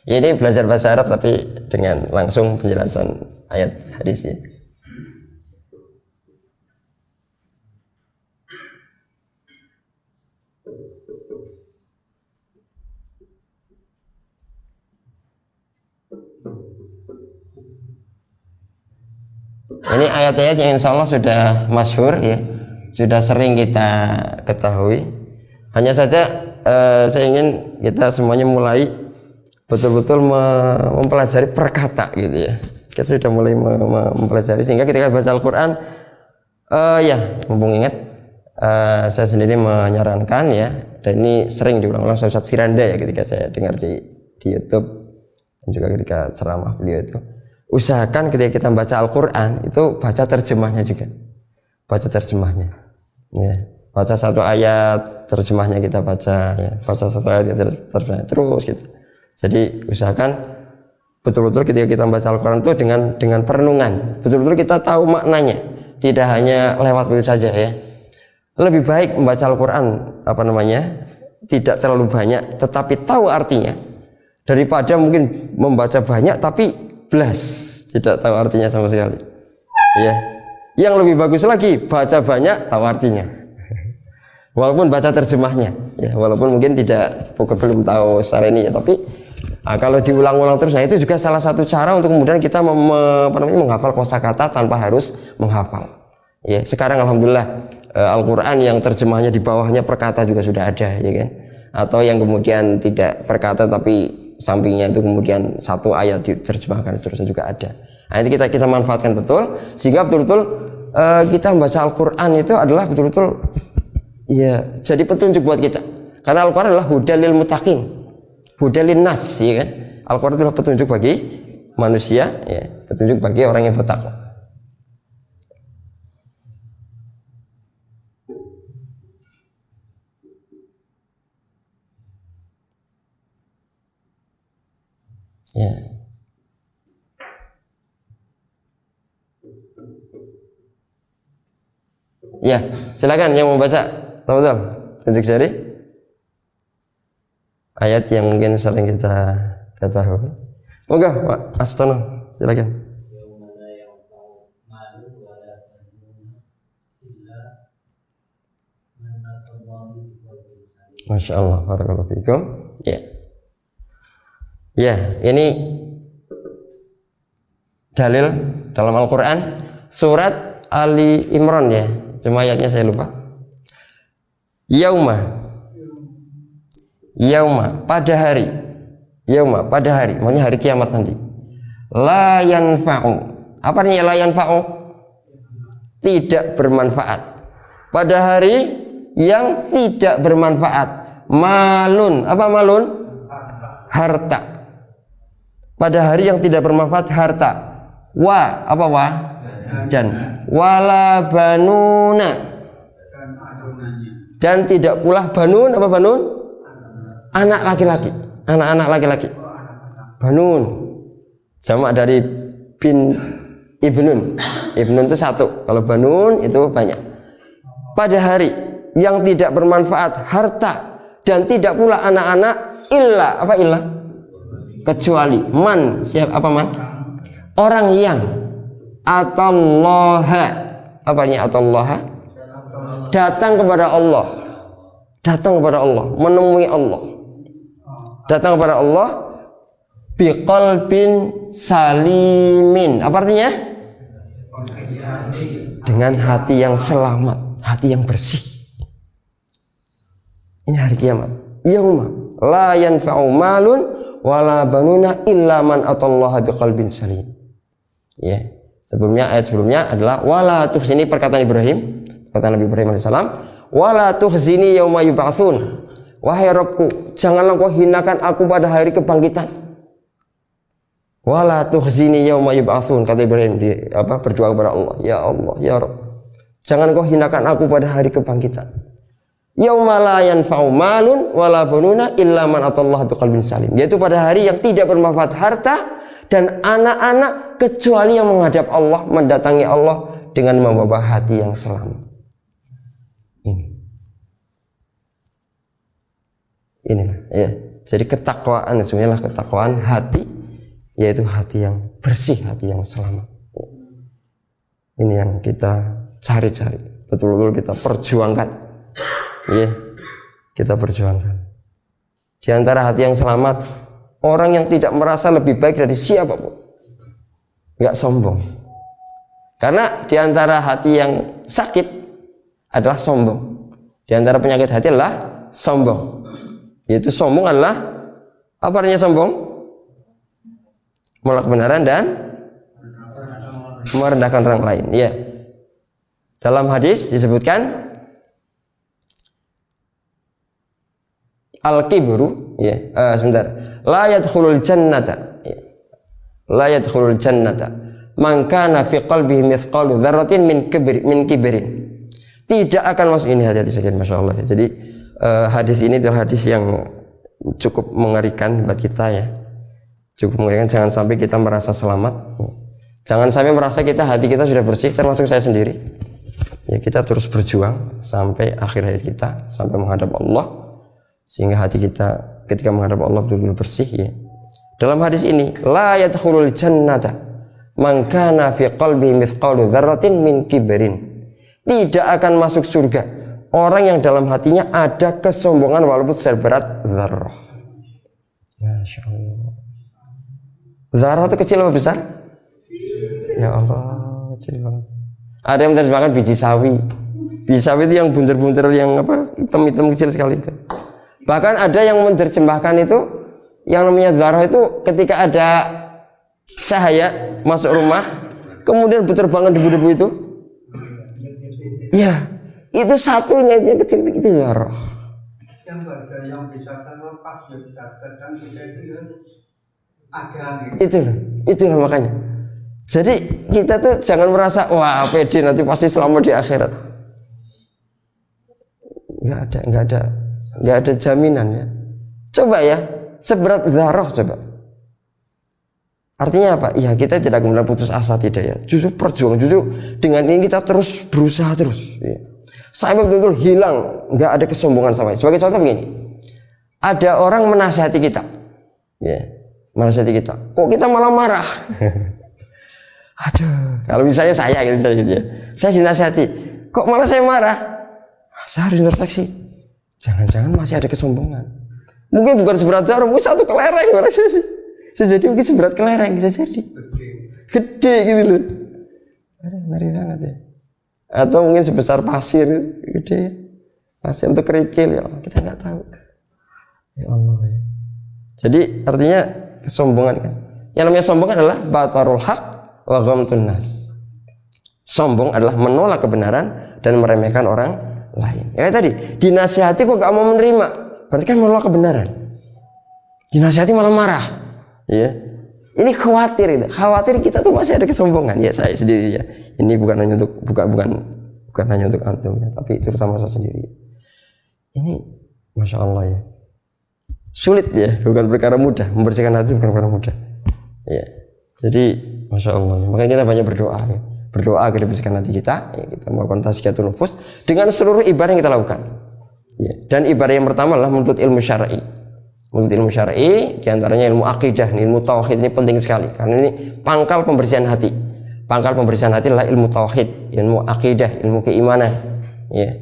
S1: Ya, ini belajar bahasa Arab tapi dengan langsung penjelasan ayat hadis ya. Ini ayat-ayat yang insya Allah sudah masyhur ya, sudah sering kita ketahui. Hanya saja saya ingin kita semuanya mulai betul-betul mempelajari per kata gitu ya. kita sudah mulai mempelajari, sehingga ketika baca Al-Quran, ya mumpung ingat, saya sendiri menyarankan ya, dan ini sering diulang-ulang Ustaz Firanda ya ketika saya dengar di YouTube dan juga ketika ceramah beliau itu, usahakan ketika kita baca Al-Quran itu baca terjemahnya juga, baca terjemahnya ya. Baca satu ayat, terjemahnya kita baca ya. Baca satu ayat, terjemahnya terus gitu. Jadi usahakan betul-betul ketika kita membaca Al-Quran itu dengan perenungan, betul-betul kita tahu maknanya, tidak hanya lewat begitu saja ya. Lebih baik membaca Al-Quran tidak terlalu banyak tetapi tahu artinya, daripada mungkin membaca banyak tapi blas tidak tahu artinya sama sekali ya. Yang lebih bagus lagi baca banyak tahu artinya, walaupun baca terjemahnya ya, walaupun mungkin belum tahu secara ini ya, tapi kalau diulang-ulang terus, nah itu juga salah satu cara untuk kemudian kita menghafal kosakata tanpa harus menghafal ya. Sekarang alhamdulillah Al-Quran yang terjemahnya di bawahnya perkata juga sudah ada ya kan, atau yang kemudian tidak perkata tapi sampingnya itu kemudian satu ayat diterjemahkan seterusnya juga ada. Nah itu kita manfaatkan betul, sehingga betul-betul kita membaca Al-Quran itu adalah betul-betul ya jadi petunjuk buat kita, karena Al-Quran adalah hudalil muttaqin, hudalin nas ya kan. Al-Quran adalah petunjuk bagi manusia ya, petunjuk bagi orang yang bertakwa. Ya. Ya, silakan yang mau baca. Tahu tunjuk jari. Ayat yang mungkin sering kita ketahui. Moga Pak Astono, silakan. Masya Allah, barakallahu fikum. Ya. Ya, ini dalil dalam Al-Quran surat Ali Imran ya, cuma ayatnya saya lupa. Yauma pada hari, maksudnya hari kiamat nanti. La yanfa'u, apa artinya la yanfa'u? Tidak bermanfaat. Pada hari yang tidak bermanfaat. Malun, apa malun? Harta. Pada hari yang tidak bermanfaat harta. Wa, apa wa? Dan wala banuna. Dan tidak pula banun, apa banun? Anak laki-laki. Anak-anak laki-laki. Banun. Jamak dari bin ibnun. Ibnun itu satu. Kalau banun itu banyak. Pada hari yang tidak bermanfaat harta dan tidak pula anak-anak illa, apa illa? Kecuali man, siapa apa man? Orang yang atallaha, apanya atallaha? Datang kepada Allah, menemui Allah, datang kepada Allah biqalbin salimin. Apa artinya? Dengan hati yang selamat, hati yang bersih. Ini hari kiamat. Yauma la yanfa'u malun wala banuna illa man atallaha biqalbin salim. Ya. Ayat sebelumnya adalah wala tukhzini, perkataan Ibrahim, perkataan Nabi Ibrahim alaihissalam, wala tukhzini yauma yub'atsun. Wahai Rabbku, janganlah kau hinakan aku pada hari kebangkitan. Wala tukhzini yauma yub'atsun, kata Ibrahim berdoa kepada Allah, ya Allah, ya Rabb, jangan kau hinakan aku pada hari kebangkitan. Yauma la yanfa'u malun wala banuna illa man atallaha biqalbin salim, yaitu pada hari yang tidak bermanfaat harta dan anak-anak kecuali yang menghadap Allah, mendatangi Allah dengan membawa hati yang selamat. Ini ya. Jadi ketakwaan sebenarnya ketakwaan hati, yaitu hati yang bersih, hati yang selamat. Ini yang kita cari-cari, betul-betul kita perjuangkan. Ya, kita perjuangkan. Di antara hati yang selamat, orang yang tidak merasa lebih baik dari siapapun, nggak sombong. Karena di antara hati yang sakit adalah sombong. Di antara penyakit hati adalah sombong. Yaitu sombong adalah apa artinya sombong? Menolak kebenaran dan merendahkan orang lain. Ya. Dalam hadis disebutkan al-kibru, ya. Sebentar. La yadkhulul jannata. Ya. La yadkhulul jannata man kana fi qalbihi mithqalu dzarratin min kibrin. Tidak akan masuk, ini hati-hati sekali, Masya Allah. Jadi hadis ini adalah hadis yang cukup mengerikan buat kita ya. Cukup mengerikan, jangan sampai kita merasa selamat. Jangan sampai merasa hati kita sudah bersih, termasuk saya sendiri. Ya, kita terus berjuang sampai akhir hayat kita, sampai menghadap Allah, sehingga hati kita ketika menghadap Allah betul-betul bersih ya. Dalam hadis ini, la yadkhulul jannata man kana fi qalbihi mithqalu dzarratin min kibrin. Tidak akan masuk surga orang yang dalam hatinya ada kesombongan walaupun seberat dzarrah. Masya Allah. Dzarrah itu kecil atau besar? Ya Allah, kecil banget. Ada yang menerjemahkan biji sawi. Biji sawi itu yang bunter-bunter, yang apa, hitam-hitam kecil sekali itu. Bahkan ada yang menerjemahkan itu, yang namanya dzarrah itu ketika ada cahaya masuk rumah, kemudian berterbangan debu-debu itu. Ya, itu satunya yang kecil itu dzarrah.
S2: Yang ada yang bisa terlepas, yang bisa terkadang itu ada.
S1: Itulah makanya. Jadi kita tuh jangan merasa wah pede nanti pasti selamat di akhirat. Nggak ada jaminan ya. Coba ya, seberat dzarrah coba. Artinya apa? Ya kita tidak kemudian putus asa, tidak ya. Justru perjuangan, justru dengan ini kita terus berusaha terus. Ya. Sampai betul-betul hilang, nggak ada kesombongan sama. Sebagai contoh begini, ada orang menasihati kita, ya, menasihati kita. Kok kita malah marah? Aduh, kalau misalnya saya gitu ya, saya dinasihati, kok malah saya marah? Saya harus introspeksi. Jangan-jangan masih ada kesombongan. Mungkin bukan seberat dzarrah, mungkin satu kelereng barangkali. Bisa jadi mungkin seberat kelereng, bisa jadi gede gitu loh. Aduh, ngeri banget ya. Atau mungkin sebesar pasir, gede pasir untuk kerikil ya, kita nggak tahu. Ya Allah ya. Jadi artinya kesombongan kan. Yang namanya sombong adalah batarul haq wa ghamtun nas. Sombong adalah menolak kebenaran dan meremehkan orang lain. Ya tadi dinasihati kok gak mau menerima, berarti kan menolak kebenaran. Dinasihati malah marah. Ya, ini khawatir itu. Khawatir kita tuh masih ada kesombongan. Ya saya sendiri ya. Ini bukan hanya untuk bukan hanya untuk antum ya, tapi terutama saya sendiri. Ini Masya Allah ya. Sulit ya, bukan perkara mudah. Membersihkan hati bukan perkara mudah. Ya. Jadi Masya Allah. Makanya kita banyak berdoa ya. Berdoa agar dibersihkan hati kita. Ya, kita melakukan tazkiyatun nufus dengan seluruh ibadah yang kita lakukan. Ya. Dan ibadah yang pertama adalah menuntut ilmu syar'i. Menuntut ilmu syar'i, diantaranya ilmu akidah, ilmu tauhid, ini penting sekali karena ini pangkal pembersihan hati. Pangkal pembersihan hati adalah ilmu tauhid, ilmu akidah, ilmu keimanan. Ya.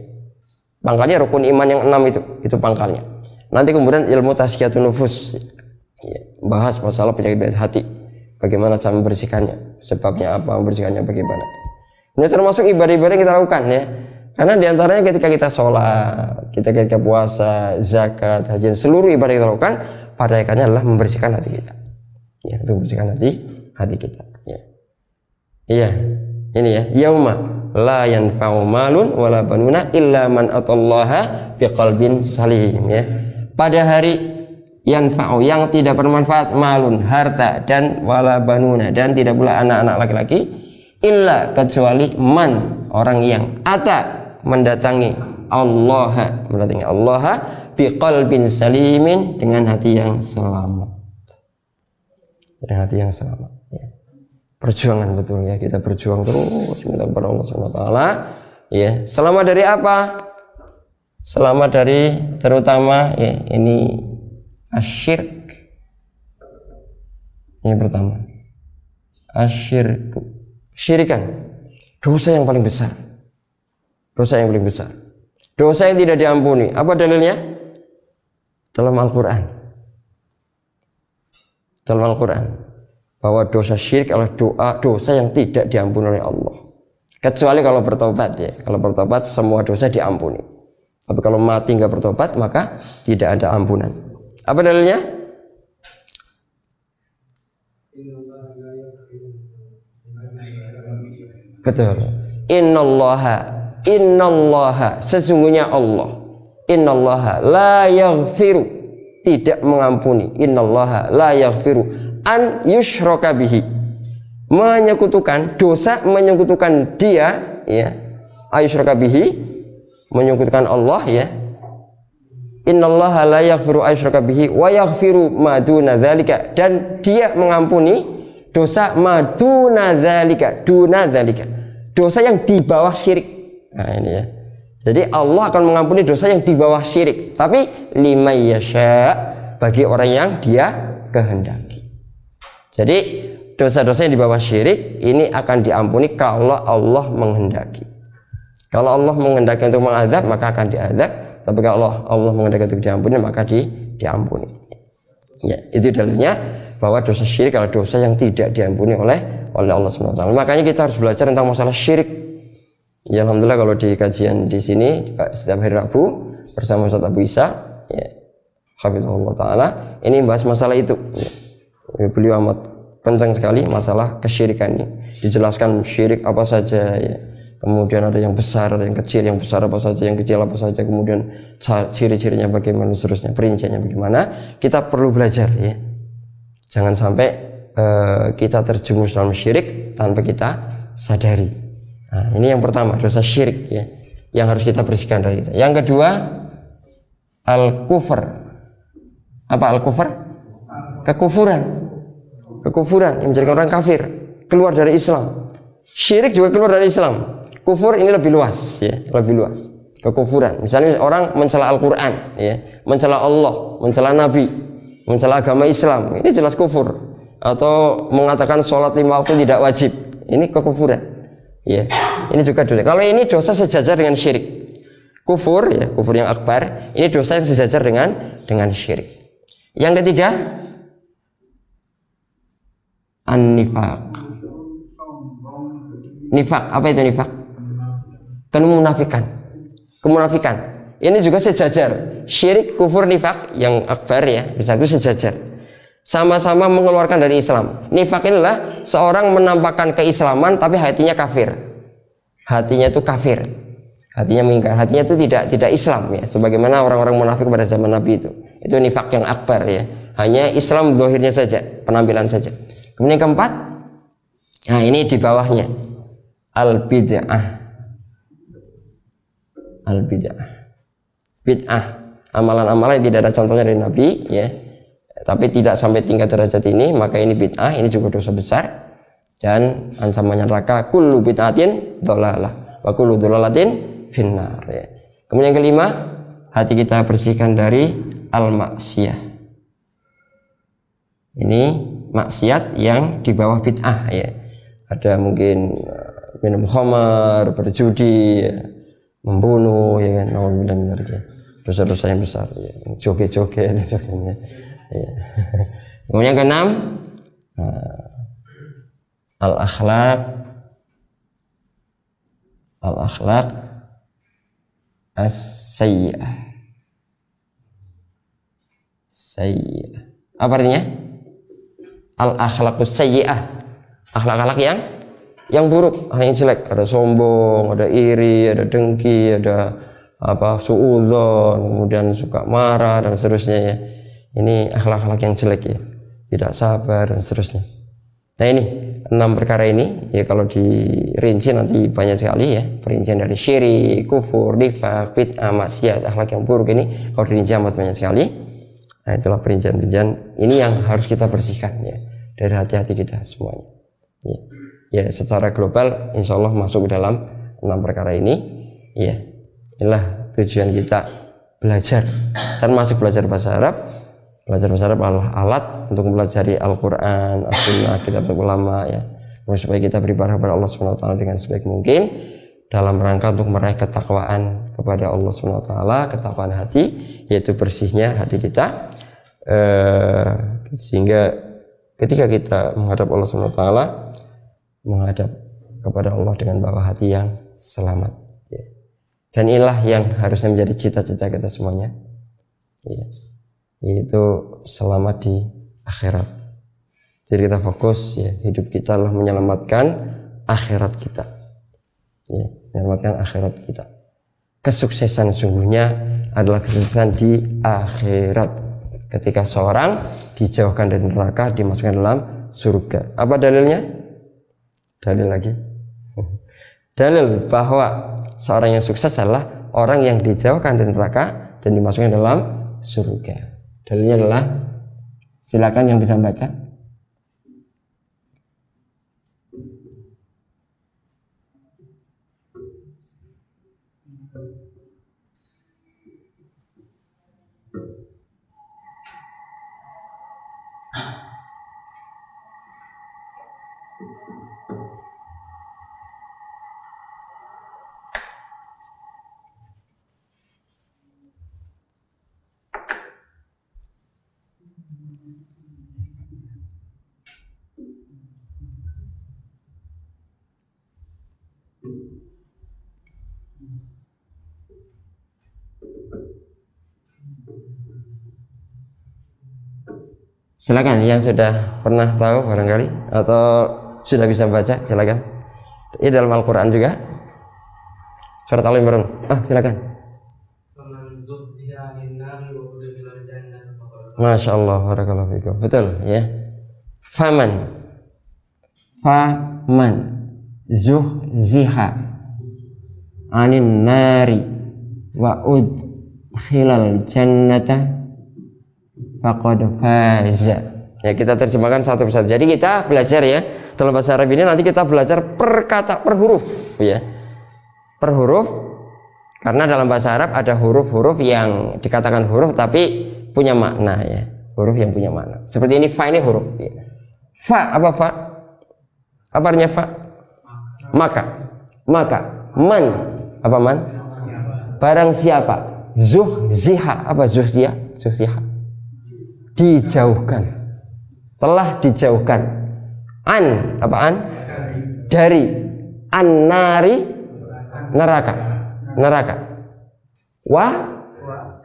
S1: Pangkalnya rukun iman yang 6 itu pangkalnya. Nanti kemudian ilmu tazkiyatun nufus, ya, bahas masalah penyakit hati, bagaimana cara membersihkannya, sebabnya apa, membersihkannya bagaimana. Ini termasuk ibadah-ibadah yang kita lakukan ya. Karena diantaranya ketika kita sholat, ketika puasa, zakat, haji, seluruh ibadah yang kita lakukan pada akhirnya adalah membersihkan hati kita. Ya, untuk membersihkan hati kita. Ya. Iya, ini ya. Yauma la yanfa'u malun wala banuna illa man atallaha biqalbin salim. Ya. Pada hari yanfa'u yang tidak bermanfaat malun harta dan wala banuna dan tidak pula anak-anak laki-laki illa kecuali man orang yang mendatangi Allah biqalbin salimin dengan hati yang selamat. Dengan hati yang selamat ya. Perjuangan betul ya, kita berjuang terus minta kepada Allah Subhanahu wa taala ya. Selamat dari apa? Selamat dari terutama ya ini asyirk. Ini pertama. Asyirku. Syirikan. Dosa yang paling besar. Dosa yang paling besar. Dosa yang tidak diampuni. Apa dalilnya? Dalam Al-Quran. Dalam Al-Quran. Bahwa dosa syirik adalah dosa yang tidak diampuni oleh Allah. Kecuali kalau bertobat ya. Kalau bertobat semua dosa diampuni. Tapi kalau mati nggak bertobat maka tidak ada ampunan. Apa dalilnya? Betul. Innallaha sesungguhnya Allah. Innallaha la yaghfiru tidak mengampuni. Innallaha la yaghfiru an yushraka bihi menyekutukan dosa menyekutukan dia ya. Ayusyraka bihi menyekutukan Allah ya. Innallaha la yaghfiru ayusyraka bihi wa yaghfiru ma duna dzalika dan dia mengampuni dosa maduna dzalika duna dzalika dosa yang di bawah syirik. Nah ini ya. Jadi Allah akan mengampuni dosa yang di bawah syirik, tapi liman yasha bagi orang yang dia kehendaki. Jadi dosa-dosa yang di bawah syirik ini akan diampuni kalau Allah menghendaki. Kalau Allah menghendaki untuk mengadab maka akan diadab, tapi kalau Allah menghendaki untuk diampuni maka diampuni. Ya, itu dalilnya bahwa dosa syirik adalah dosa yang tidak diampuni oleh Allah SWT. Makanya kita harus belajar tentang masalah syirik. Ya alhamdulillah kalau di kajian di sini setiap hari Rabu bersama Ustaz Abu Isa, ya, hafizahullah taala, ini bahas masalah itu. Ya, beliau amat kencang sekali masalah kesyirikan ini. Dijelaskan syirik apa saja, ya. Kemudian ada yang besar, ada yang kecil, yang besar apa saja, yang kecil apa saja, kemudian ciri-cirinya bagaimana, seterusnya, perinciannya bagaimana. Kita perlu belajar, ya. Jangan sampai kita terjerumus dalam syirik tanpa kita sadari. Nah, ini yang pertama, dosa syirik ya, yang harus kita bersihkan dari kita. Yang kedua, al-kufr. Apa al-kufr? Kekufuran. Kekufuran yang menjadikan orang kafir, keluar dari Islam. Syirik juga keluar dari Islam. Kufur ini lebih luas ya, lebih luas. Kekufuran. Misalnya orang mencela Al-Qur'an ya, mencela Allah, mencela Nabi, mencela agama Islam. Ini jelas kufur. Atau mengatakan sholat 5 waktu tidak wajib. Ini kekufuran. Ya, ini juga dosa. Kalau ini dosa sejajar dengan syirik. Kufur ya, kufur yang akbar, ini dosa yang sejajar dengan syirik. Yang ketiga, an-nifaq. Nifaq, apa itu nifaq? Kemunafikan. Ini juga sejajar. Syirik, kufur, nifaq yang akbar ya, bisa itu sejajar. Sama-sama mengeluarkan dari Islam. Nifaq inilah seorang menampakkan keislaman tapi hatinya kafir. Hatinya itu kafir. Hatinya mengingkar. Hatinya itu tidak Islam ya. Sebagaimana orang-orang munafik pada zaman Nabi itu. Itu nifaq yang akbar ya. Hanya Islam zahirnya saja, penampilan saja. Kemudian yang keempat, nah ini di bawahnya al-bid'ah. Al-bid'ah. Bid'ah. Amalan-amalan yang tidak ada contohnya dari Nabi ya. Tapi tidak sampai tingkat derajat ini, maka ini bid'ah, ini juga dosa besar dan ancamannya neraka. Kullu bid'atin dhalalah wa kullu dhalalatin finnar ya. Kemudian yang kelima, hati kita bersihkan dari al-maksiyah. Ini maksiat yang di bawah bid'ah ya. Ada mungkin minum khamar, berjudi, ya, membunuh ya kan, nauzubillah ya. Dosa-dosa yang besar ya. Joget-joget dan sebagainya. Ya. Kemudian yang keenam, al-akhlaq as-sayyi'ah. Sayyi'ah. Apa artinya? Al-akhlaqus sayyi'ah. Akhlak-akhlak yang buruk, yang jelek. Ada sombong, ada iri, ada dengki, ada suudzon, kemudian suka marah dan seterusnya ya. Ini akhlak-akhlak yang jelek ya, tidak sabar dan seterusnya. Nah ini 6 perkara ini ya, kalau dirinci nanti banyak sekali ya, perincian dari syirik, kufur, nifaq, bid'ah, maksiat, akhlak yang buruk ini kalau dirinci amat banyak sekali. Nah itulah perincian-perincian ini yang harus kita bersihkan ya dari hati-hati kita semuanya. Ya secara global insya Allah masuk ke dalam 6 perkara ini ya. Inilah tujuan kita belajar, termasuk belajar bahasa Arab. Belajar bahasa Arab adalah alat untuk mempelajari Al-Quran, As-Sunnah, kitab ulama ya, supaya kita beribadah kepada Allah SWT dengan sebaik mungkin dalam rangka untuk meraih ketakwaan kepada Allah SWT, ketakwaan hati, yaitu bersihnya hati kita, sehingga ketika kita menghadap Allah SWT, menghadap kepada Allah dengan bawa hati yang selamat ya. Dan inilah yang harusnya menjadi cita-cita kita semuanya ya, yaitu selamat di akhirat. Jadi kita fokus ya, hidup kita adalah menyelamatkan akhirat kita. ya, menyelamatkan akhirat kita. Kesuksesan sungguhnya adalah kesuksesan di akhirat ketika seorang dijauhkan dari neraka, dimasukkan dalam surga. Apa dalilnya? Dalil lagi. Dalil bahwa seorang yang sukses adalah orang yang dijauhkan dari neraka dan dimasukkan dalam surga. Dalilnya adalah, silakan yang bisa baca. Silakan yang sudah pernah tahu barangkali atau sudah bisa baca, silakan. Ini dalam Al-Quran juga, surat Al-Imran. Silakan. Masya Allah, barakallahu fikum. Betul ya. Faman zuhziha anin nari wa udkhilal jannata faqad faza. Ya, kita terjemahkan satu persatu. Jadi kita belajar ya dalam bahasa Arab ini, nanti kita belajar per kata, per huruf ya. Per huruf, karena dalam bahasa Arab ada huruf-huruf yang dikatakan huruf tapi punya makna ya. Huruf yang punya makna. Seperti ini, fa ini huruf ya. Fa, apa fa? Apa artinya fa? Maka. Man, apa man? Barang siapa? Zuhziha, apa zuhziha? Zuhziha, dijauhkan, telah dijauhkan. An, apa an? Dari. An-nari, neraka.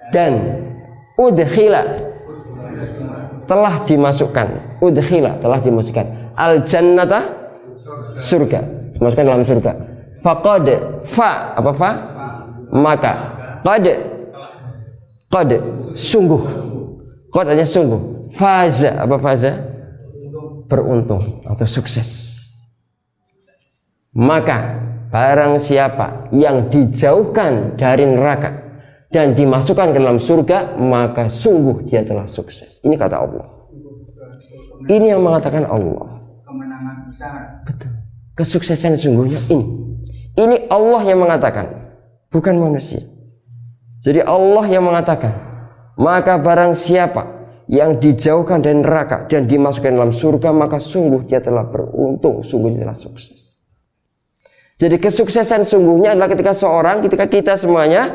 S1: Dan udkhila, telah dimasukkan. Udkhila, telah dimasukkan. Al-jannata, surga, dimasukkan dalam surga. Faqad, fa, apa fa? Maka. Qad, sungguh. Qad artinya sungguh. Faza, apa faza? Beruntung atau sukses. Maka barang siapa yang dijauhkan dari neraka dan dimasukkan ke dalam surga, maka sungguh dia telah sukses. Ini kata Allah. Ini yang mengatakan Allah.
S2: Kemenangan besar.
S1: Betul. Kesuksesan sungguhnya ini. Ini Allah yang mengatakan, bukan manusia. Jadi Allah yang mengatakan, maka barang siapa yang dijauhkan dari neraka dan dimasukkan dalam surga, maka sungguh dia telah beruntung, sungguh dia telah sukses. Jadi kesuksesan sungguhnya adalah ketika kita semuanya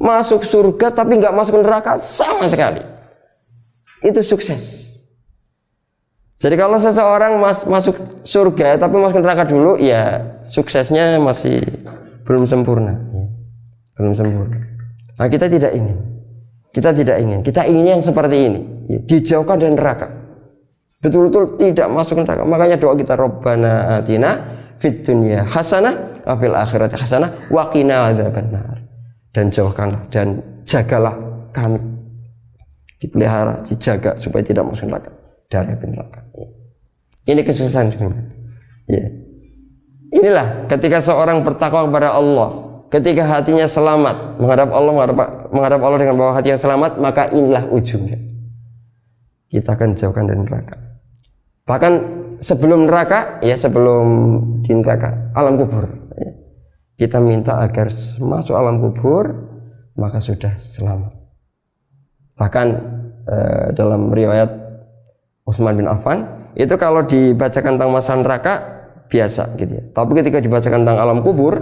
S1: masuk surga tapi nggak masuk neraka sama sekali. Itu sukses. Jadi kalau seseorang masuk surga tapi masuk neraka dulu, ya suksesnya masih belum sempurna ya. Belum sempurna. Nah, kita tidak ingin. Kita inginnya yang seperti ini ya, dijauhkan dari neraka, betul-betul tidak masuk neraka. Makanya doa kita, Rabbana atina fid dunya hasanah wa fil akhirati hasanah wa qina adzabannar. Dan jauhkanlah dan jagalah kami, dipelihara, dijaga supaya tidak masuk neraka, dari api neraka. Ya. Ini kesuksesan sebenarnya. Ya. Inilah ketika seorang bertakwa kepada Allah, ketika hatinya selamat menghadap Allah dengan bawa hati yang selamat, maka inilah ujungnya. Kita akan jauhkan dari neraka. Bahkan sebelum neraka, ya sebelum di neraka, alam kubur. Ya. Kita minta agar masuk alam kubur, maka sudah selamat. Bahkan dalam riwayat Utsman bin Affan, itu kalau dibacakan tentang masa neraka biasa gitu ya. Tapi ketika dibacakan tentang alam kubur,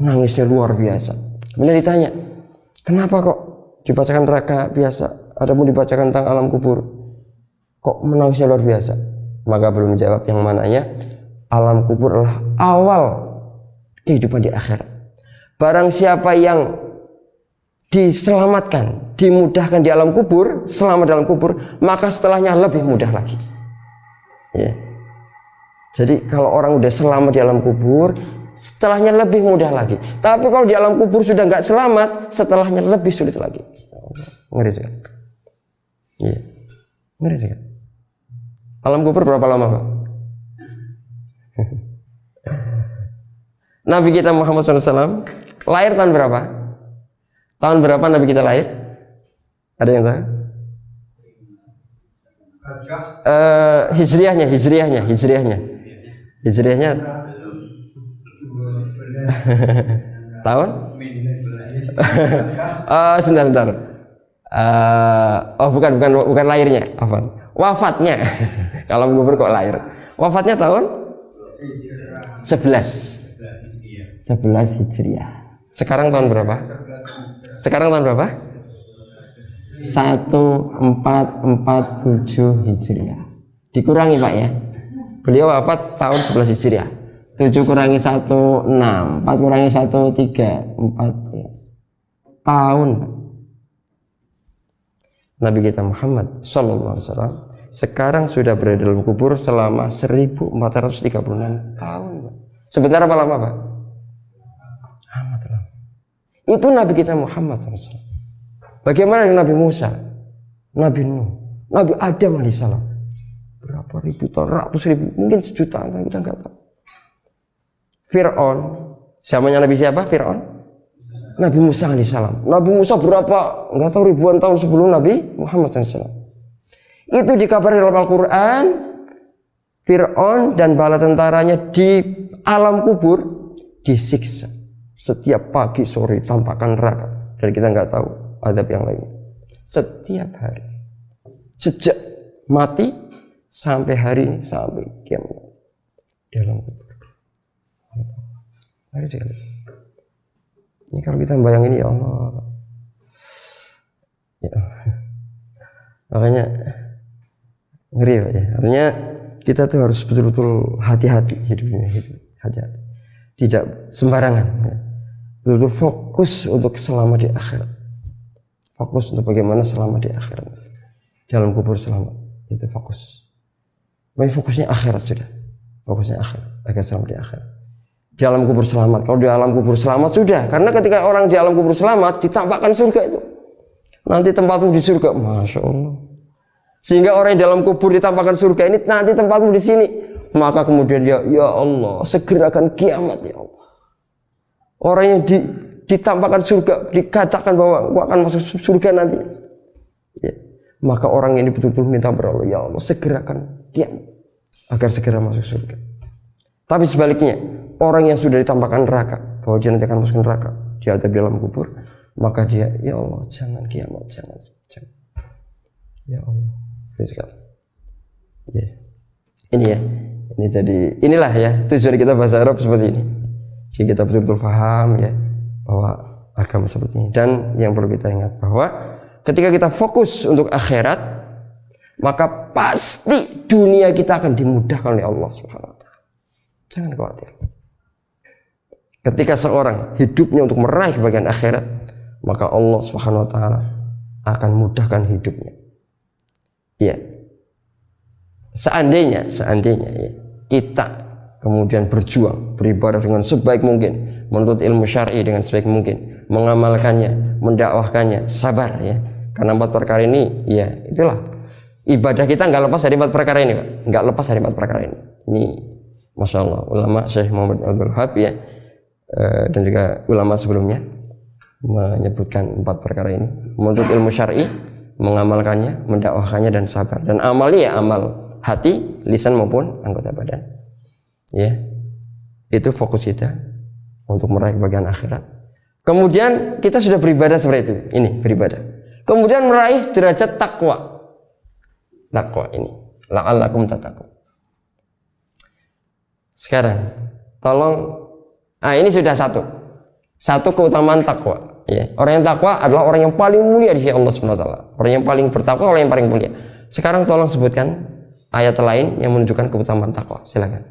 S1: nangisnya luar biasa. Kemudian ditanya, kenapa kok dibacakan neraka biasa, ada pun dibacakan tentang alam kubur kok menangisnya luar biasa? Maka belum menjawab yang mananya alam kubur adalah awal kehidupan di akhirat. Barang siapa yang diselamatkan, dimudahkan di alam kubur, selamat dalam kubur, maka setelahnya lebih mudah lagi. Ya. Jadi kalau orang udah selamat di alam kubur, setelahnya lebih mudah lagi. Tapi kalau di alam kubur sudah nggak selamat, setelahnya lebih sulit lagi. Ngeri sekali. Iya, ngeri sekali. Alam kubur berapa lama, Pak? Nabi kita Muhammad SAW lahir tahun berapa? Tahun berapa Nabi kita lahir? Ada yang tahu? Hijriahnya. Tahun? Sebentar. Bukan lahirnya. Wafatnya. Kalau kubur kok lahir. Wafatnya tahun 11 Hijriah. Sekarang tahun berapa? 1447 Hijriah. Dikurangi Pak ya. Beliau wafat tahun 11 Hijriah. 7 kurangi 1 6, 4 kurangi 1 3, 14 tahun. Nabi kita Muhammad sallallahu alaihi wasallam sekarang sudah berada dalam kubur selama 1436 tahun. Sebentar apa lama, Pak? Amat lama. Itu Nabi kita Muhammad sallallahu alaihi wasallam. Bagaimana dengan Nabi Musa, Nabi Nuh, Nabi Adam alaihissalam? Berapa ribu tahun, ratus ribu, mungkin sejutaan tahun, kita nggak tahu. Fir'aun, zamannya Nabi siapa? Fir'aun, Nabi Musa alaihissalam. Nabi Musa berapa? Nggak tahu, ribuan tahun sebelum Nabi Muhammad alaihissalam. Itu dikabari dalam Al-Quran. Fir'aun dan bala tentaranya di alam kubur disiksa setiap pagi sore tampakkan neraka, dan kita nggak tahu adab yang lain setiap hari sejak mati sampai hari ini, sampai kiamat dalam kubur. Ngeri sekali. Ini kalau kita bayangin, ya Allah ya. Makanya ngeri ya. Artinya kita tuh harus betul-betul hati-hati hidupnya, hati-hati, tidak sembarangan ya. Betul-betul fokus untuk selamat di akhirat. Fokus untuk bagaimana selamat di akhirat. Dalam kubur selamat. Itu fokus. Baik, fokusnya akhirat sudah. Fokusnya akhirat. Agar selamat di akhirat. Di alam kubur selamat. Kalau di alam kubur selamat sudah. Karena ketika orang di alam kubur selamat ditampakkan surga itu. Nanti tempatmu di surga. Masya Allah. Sehingga orang yang dalam kubur ditampakkan surga ini, nanti tempatmu di sini. Maka kemudian ya Allah, segerakan kiamat ya Allah. Orang yang ditampakkan surga, dikatakan bahwa gua akan masuk surga nanti ya. Maka orang ini betul-betul minta berdoa, ya Allah segerakan kiamat agar segera masuk surga. Tapi sebaliknya, orang yang sudah ditampakkan neraka, bahwa dia nanti akan masuk neraka, dia ada di dalam kubur, maka dia, ya Allah jangan kiamat, jangan. Ya Allah, ini sekali ya. Ini ya, ini jadi, inilah ya tujuan kita bahasa Arab seperti ini. Jadi kita betul-betul paham ya bahwa agama seperti ini. Dan yang perlu kita ingat bahwa ketika kita fokus untuk akhirat, maka pasti dunia kita akan dimudahkan oleh Allah Subhanahu wa taala. Jangan khawatir. Ketika seorang hidupnya untuk meraih kebahagiaan akhirat, maka Allah Subhanahu wa taala akan mudahkan hidupnya. Ya. Seandainya ya, kita kemudian berjuang, beribadah dengan sebaik mungkin, menuntut ilmu syar'i dengan sebaik mungkin, mengamalkannya, mendakwahkannya, sabar ya. Karena 4 perkara ini, ya itulah ibadah kita nggak lepas dari 4 perkara ini, Pak. Nggak lepas dari 4 perkara ini. Ini, masya Allah, ulama Syekh Muhammad Abdul Wahab ya, dan juga ulama sebelumnya menyebutkan 4 perkara ini: menuntut ilmu syar'i, mengamalkannya, mendakwahkannya, dan sabar. Dan amalnya ya amal hati, lisan maupun anggota badan. Ya, itu fokus kita untuk meraih kebahagiaan akhirat. Kemudian kita sudah beribadah seperti itu. Ini beribadah. Kemudian meraih derajat takwa. Takwa ini, la'allakum tattaqun. Sekarang, tolong, ini sudah satu keutamaan takwa. Ya, orang yang takwa adalah orang yang paling mulia di sisi Allah Subhanahu wa taala. Orang yang paling bertakwa, orang yang paling mulia. Sekarang tolong sebutkan ayat lain yang menunjukkan keutamaan takwa. Silakan.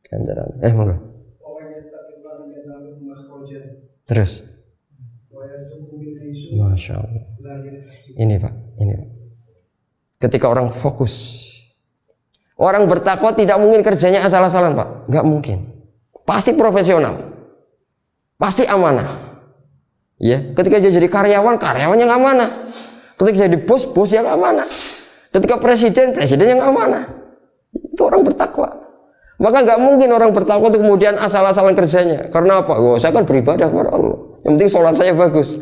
S1: Ganjaran. Monggo. Terus. Masya Allah. Ini Pak. Ketika orang fokus Orang bertakwa tidak mungkin kerjanya asal-asalan, Pak. Nggak mungkin. Pasti profesional. Pasti amanah. Ya, ketika dia jadi karyawan, karyawan yang amanah. Ketika jadi bos, bos yang amanah. Ketika presiden, presiden yang amanah. Itu orang bertakwa. Maka nggak mungkin orang bertakwa itu kemudian asal-asalan kerjanya. Karena apa? Oh, saya kan beribadah kepada Allah. Yang penting sholat saya bagus.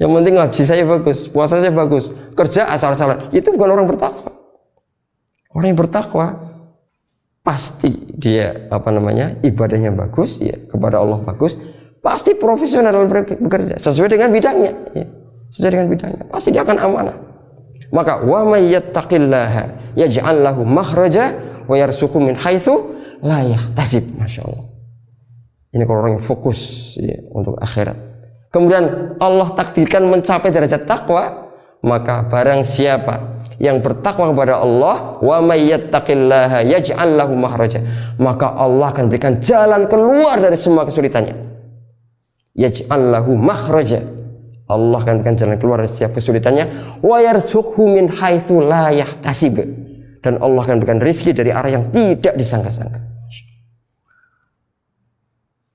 S1: Yang penting ngaji saya bagus, puasa saya bagus. Kerja asal-asalan. Itu bukan orang bertakwa. Orang yang bertakwa pasti dia ibadahnya bagus, ya, kepada Allah bagus, pasti profesional dalam bekerja sesuai dengan bidangnya, ya, sesuai dengan bidangnya. Pasti dia akan amanah. Maka wa may yattaqillaha yaj'al lahu makhraja wa yarzuqhu min haitsu la yahtasib. Masyaallah. Ini kalau orang yang fokus, ya, untuk akhirat. Kemudian Allah takdirkan mencapai derajat takwa, maka barang siapa yang bertakwa kepada Allah, wa may yattaqillaha yaj'al lahu makhraja, maka Allah akan berikan jalan keluar dari semua kesulitannya. Yaj'al lahu makhraja, Allah akan berikan jalan keluar dari setiap kesulitannya. Wa yarzuqhu min haitsu la yahtasib, dan Allah akan berikan rezeki dari arah yang tidak disangka-sangka.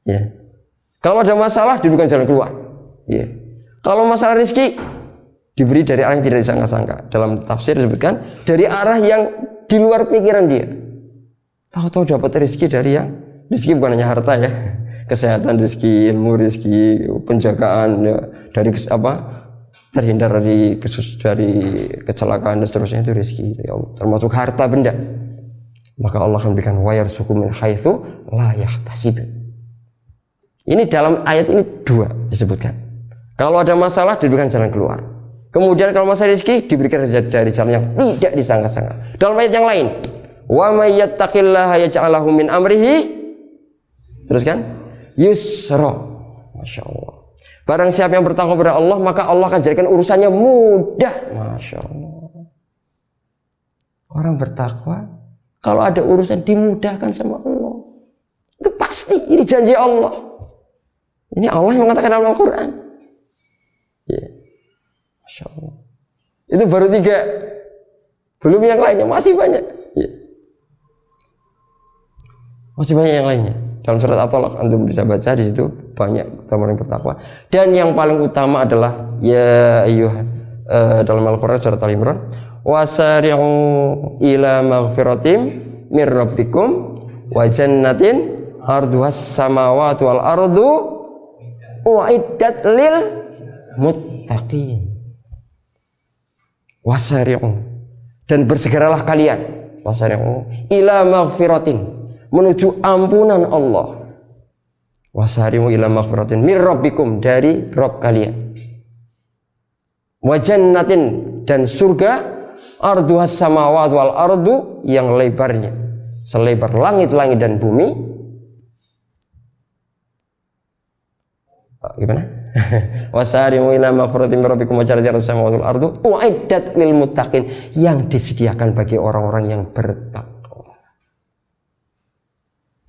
S1: Ya. Kalau ada masalah diberikan jalan keluar. Ya. Kalau masalah rezeki diberi dari arah yang tidak disangka-sangka. Dalam tafsir disebutkan dari arah yang di luar pikiran dia. Tahu-tahu dapat rezeki dari yang rezeki bukan hanya harta, ya, kesehatan, rezeki ilmu, rezeki penjagaan, ya, dari terhindar dari kecelakaan dan seterusnya, itu rezeki dari Allah, termasuk harta benda. Maka Allah akan berikan wa yarzuqhu min haitsu la yahtasib. Ini dalam ayat ini dua disebutkan. Kalau ada masalah diberikan jalan keluar. Kemudian kalau masalah rezeki diberikan dari jalan yang tidak disangka-sangka. Dalam ayat yang lain, wa may yattaqillaha yaj'al lahu min amrihi, teruskan, yusra. Masya Allah. Barang siapa yang bertakwa kepada Allah, maka Allah akan jadikan urusannya mudah. Masya Allah. Orang bertakwa, kalau ada urusan dimudahkan sama Allah. Itu pasti, ini janji Allah. Ini Allah yang mengatakan dalam Al-Quran. Ya. Masya Allah. Itu baru 3. Belum yang lainnya, masih banyak. Ya. Masih banyak yang lainnya. Dalam surat At-Talaq antum bisa baca, di situ banyak orang yang bertakwa. Dan yang paling utama adalah ya ayyuhan, dalam Al-Quran surat Al-Imran, wasari'u ila maghfiratim mir rabbikum wa jannatin arduhas samawati wal ardu uiddat lil muttaqin. Wasari'u, dan bersegeralah kalian, wasari'u ila maghfiratin, menuju ampunan Allah. Wasari'u ila maghfiratin mir rabbikum, dari Rabb kalian. Wa jannatin, dan surga, arduhas samawati wal ardu, yang lebarnya selebar langit-langit dan bumi. Gimana? Wasari'u ila maghfiratin mir rabbikum wa jannatin arduhas samawati wal ardu uiddat lil muttaqin, yang disediakan bagi orang-orang yang bertakwa.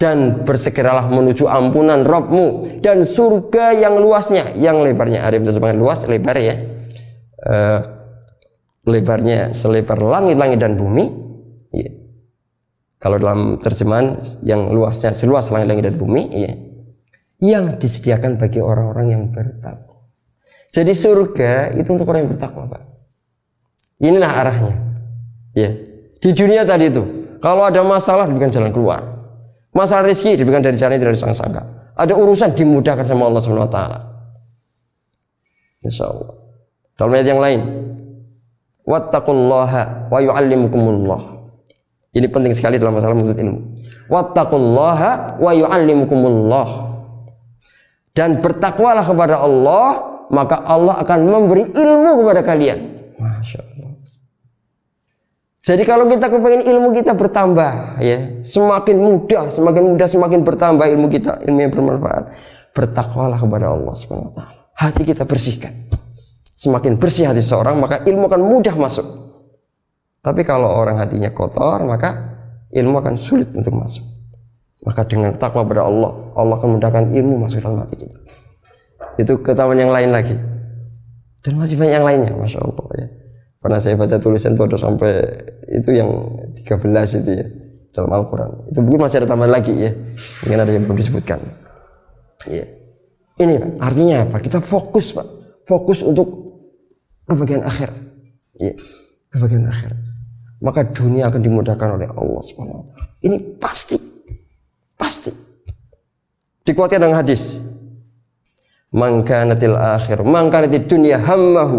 S1: Dan bersegeralah menuju ampunan Rabbmu dan surga yang luasnya, yang lebarnya, ada yang terjemahkan luas, lebar, ya, lebarnya selebar langit-langit dan bumi, ya. Kalau dalam terjemahan yang luasnya seluas langit-langit dan bumi, ya, yang disediakan bagi orang-orang yang bertakwa. Jadi surga itu untuk orang yang bertakwa, Pak. Inilah arahnya, ya. Di dunia tadi itu, kalau ada masalah diberikan jalan keluar. Masalah rezeki diberikan dari jalan yang tidak disangka-sangka. Ada urusan dimudahkan sama Allah Subhanahu wa taala. Insyaallah. Dalam ayat yang lain, wattaqullaha wa yu'allimukumullah. Ini penting sekali dalam masalah menuntut ilmu. Wattaqullaha wa yu'allimukumullah. Dan bertakwalah kepada Allah, maka Allah akan memberi ilmu kepada kalian. Masya Allah. Jadi kalau kita kepengen ilmu kita bertambah, ya, semakin mudah, semakin bertambah ilmu kita, ilmu yang bermanfaat. Bertakwalah kepada Allah Subhanahu wa taala. Hati kita bersihkan. Semakin bersih hati seorang, maka ilmu akan mudah masuk. Tapi kalau orang hatinya kotor, maka ilmu akan sulit untuk masuk. Maka dengan takwa kepada Allah, Allah akan mudahkan ilmu masuk dalam hati kita. Itu keutamaan yang lain lagi. Dan masih banyak yang lainnya, Masya Allah, ya. Pernah saya baca tulisan itu ada sampai itu yang 13 itu ya dalam Al-Quran. Itu mungkin masih ada tambahan lagi ya, mungkin ada yang belum disebutkan ya. Ini Pak, artinya apa? Kita fokus Pak, fokus untuk kebahagiaan akhirat ya, kebahagiaan akhirat, maka dunia akan dimudahkan oleh Allah Subhanahu wa taala. Ini pasti dikuatkan dengan hadis, man kanatil akhir man kanatid dunya hammahu,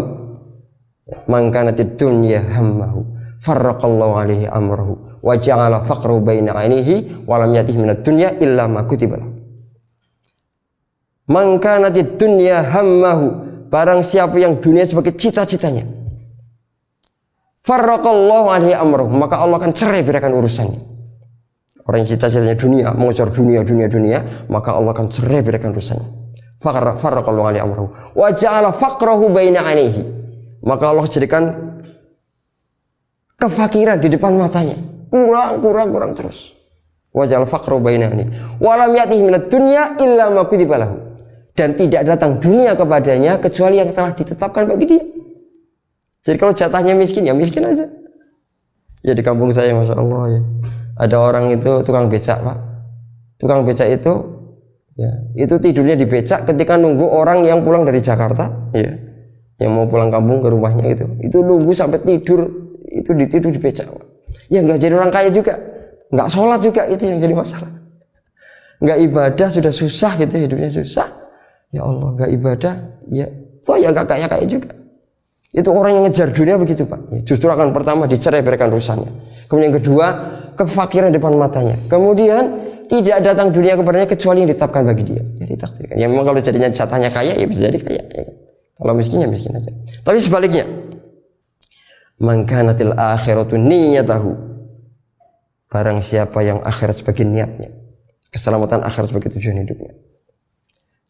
S1: man kanatid dunya hammahu farraqallahu alaihi amrahu wa ja'ala faqrahu baina 'ainihi wa lam yatihi minad dunya illa ma kutiba lahu. Man kanatid dunya hammahu, barang siapa yang dunia sebagai cita-citanya, farraqallahu alaihi amrahu, maka Allah akan cerai berikan urusannya. Orang yang cita-citanya dunia, mengejar dunia, maka Allah akan cerai berikan urusannya. Farraqallahu alaihi amrahu wa ja'ala faqrahu baina 'ainihi, maka Allah jadikan kefakiran di depan matanya, kurang terus. Wa ja'ala faqrahu baina 'ainihi wa lam yatihi minad dunya illa ma kutiba lahu, dan tidak datang dunia kepadanya kecuali yang telah ditetapkan bagi dia. Jadi kalau jatahnya miskin, ya miskin aja. Ya di kampung saya Masya Allah ya, ada orang itu tukang becak Pak. Tukang becak itu ya, itu tidurnya di becak ketika nunggu orang yang pulang dari Jakarta ya, yang mau pulang kampung ke rumahnya itu nunggu sampai tidur, itu ditidur di becak Pak. Ya nggak jadi orang kaya juga, nggak sholat juga, itu yang jadi masalah. Nggak ibadah sudah susah gitu, hidupnya susah. Ya Allah, nggak ibadah ya toh ya nggak kaya juga. Itu orang yang ngejar dunia begitu Pak ya, justru akan pertama dicerai berikan urusannya. Kemudian yang kedua, kefakiran depan matanya. Kemudian tidak datang dunia kepadanya kecuali yang ditetapkan bagi dia. Jadi takdirkan. Ya memang kalau jadinya jatahnya kaya ya bisa jadi kaya ya. Kalau miskin ya miskin aja. Tapi sebaliknya, man kanatil akhiratu niyyatahu, barang siapa yang akhirat sebagai niatnya, keselamatan akhirat sebagai tujuan hidupnya,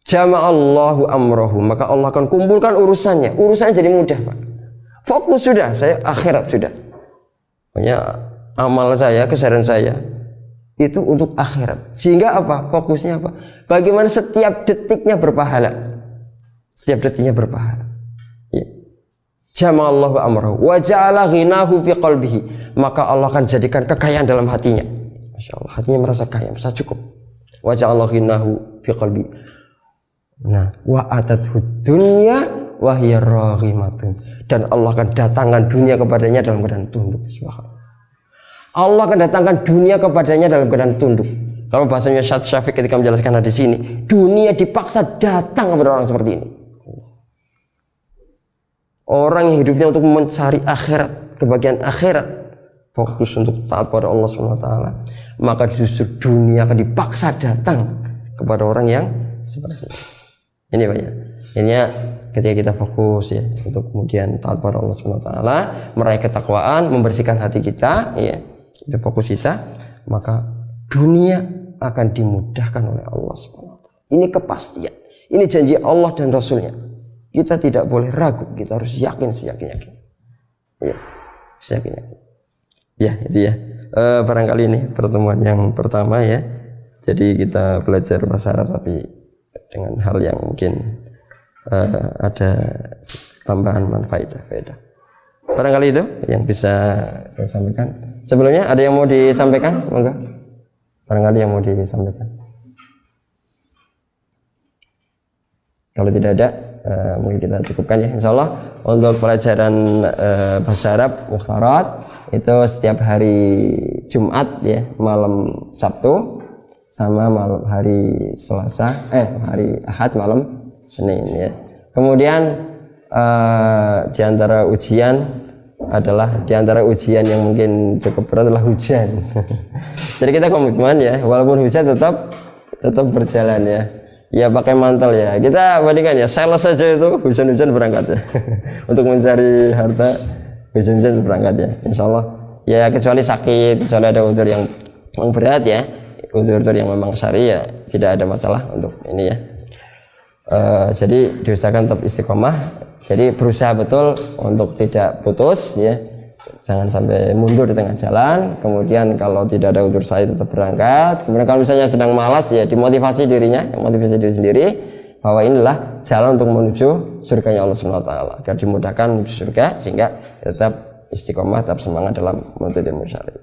S1: jama'allahu amrahu, maka Allah akan kumpulkan urusannya. Urusannya jadi mudah Pak. Fokus sudah, saya akhirat sudah. Pokoknya amal saya, keseharian saya itu untuk akhirat. Sehingga apa? Fokusnya apa? Bagaimana setiap detiknya berpahala. Setiap detiknya berpahala. Ya. Jama'allahu amrahu wa ja'ala ghinahu fi qalbihi, maka Allah akan jadikan kekayaan dalam hatinya. Masya Allah, hatinya merasa kaya, merasa cukup. Wa ja'ala ghinahu fi qalbihi. Nah, wa atathu dunya wa hiya raghimatun, dan Allah akan datangkan dunia kepadanya dalam keadaan tunduk. Subhanallah. Allah akan datangkan dunia kepadanya dalam keadaan tunduk. Kalau bahasanya Syed Syafiq ketika menjelaskan hadis ini, dunia dipaksa datang kepada orang seperti ini. Orang yang hidupnya untuk mencari akhirat, kebahagiaan akhirat, fokus untuk taat pada Allah SWT, maka justru dunia akan dipaksa datang kepada orang yang seperti ini. Ini Pak ya. Ini ya, ketika kita fokus ya untuk kemudian taat pada Allah SWT, meraih ketakwaan, membersihkan hati kita ya, itu fokus kita, maka dunia akan dimudahkan oleh Allah SWT. Ini kepastian, ini janji Allah dan Rasulnya. Kita tidak boleh ragu, kita harus yakin seyakin-yakin. Ya, seyakin-yakin. Ya, itu ya. Barangkali ini pertemuan yang pertama ya. Jadi kita belajar bahasa Arab tapi dengan hal yang mungkin ada tambahan faedah. Barangkali itu yang bisa saya sampaikan. Sebelumnya ada yang mau disampaikan? Monggo. Barangkali yang mau disampaikan. Kalau tidak ada, mungkin kita cukupkan ya. Insyaallah untuk pelajaran bahasa Arab Mukhtarat itu setiap hari Jumat ya, malam Sabtu, sama malam hari Selasa, hari Ahad malam Senin ya. Kemudian di antara ujian yang mungkin cukup berat adalah hujan. Jadi kita komitmen ya, walaupun hujan tetap berjalan ya. Ya pakai mantel ya. Kita bandingkan ya, sales saja itu hujan-hujan berangkat ya. Untuk mencari harta hujan-hujan berangkat ya. Insyaallah ya, kecuali sakit, kecuali ada udzur yang berat ya. Udzur yang memang syar'i ya tidak ada masalah untuk ini ya. Jadi diusahakan tetap istiqomah. Jadi berusaha betul untuk tidak putus ya. Jangan sampai mundur di tengah jalan. Kemudian kalau tidak ada udzur saya tetap berangkat. Kemudian kalau misalnya sedang malas ya dimotivasi dirinya, motivasi diri sendiri. bahwa inilah jalan untuk menuju surganya Allah Subhanahu wa taala, agar dimudahkan menuju surga sehingga tetap istiqomah, tetap semangat dalam menuntut ilmu syar'i.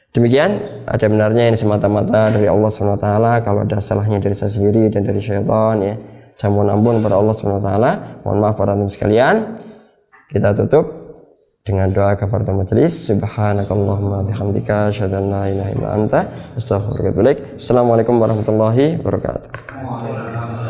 S1: Demikian, ada benarnya ini semata-mata dari Allah Subhanahu wa taala. Kalau ada salahnya dari saya sendiri dan dari syaitan, ya saya mohon ampun pada Allah Subhanahu wa taala. Mohon maaf para teman sekalian. Kita tutup dengan doa kafaratul majelis. Subhanakallahumma bihamdika asyhadu an la ilaha illa anta astaghfiruka wa atubu ilaik. Assalamualaikum warahmatullahi wabarakatuh.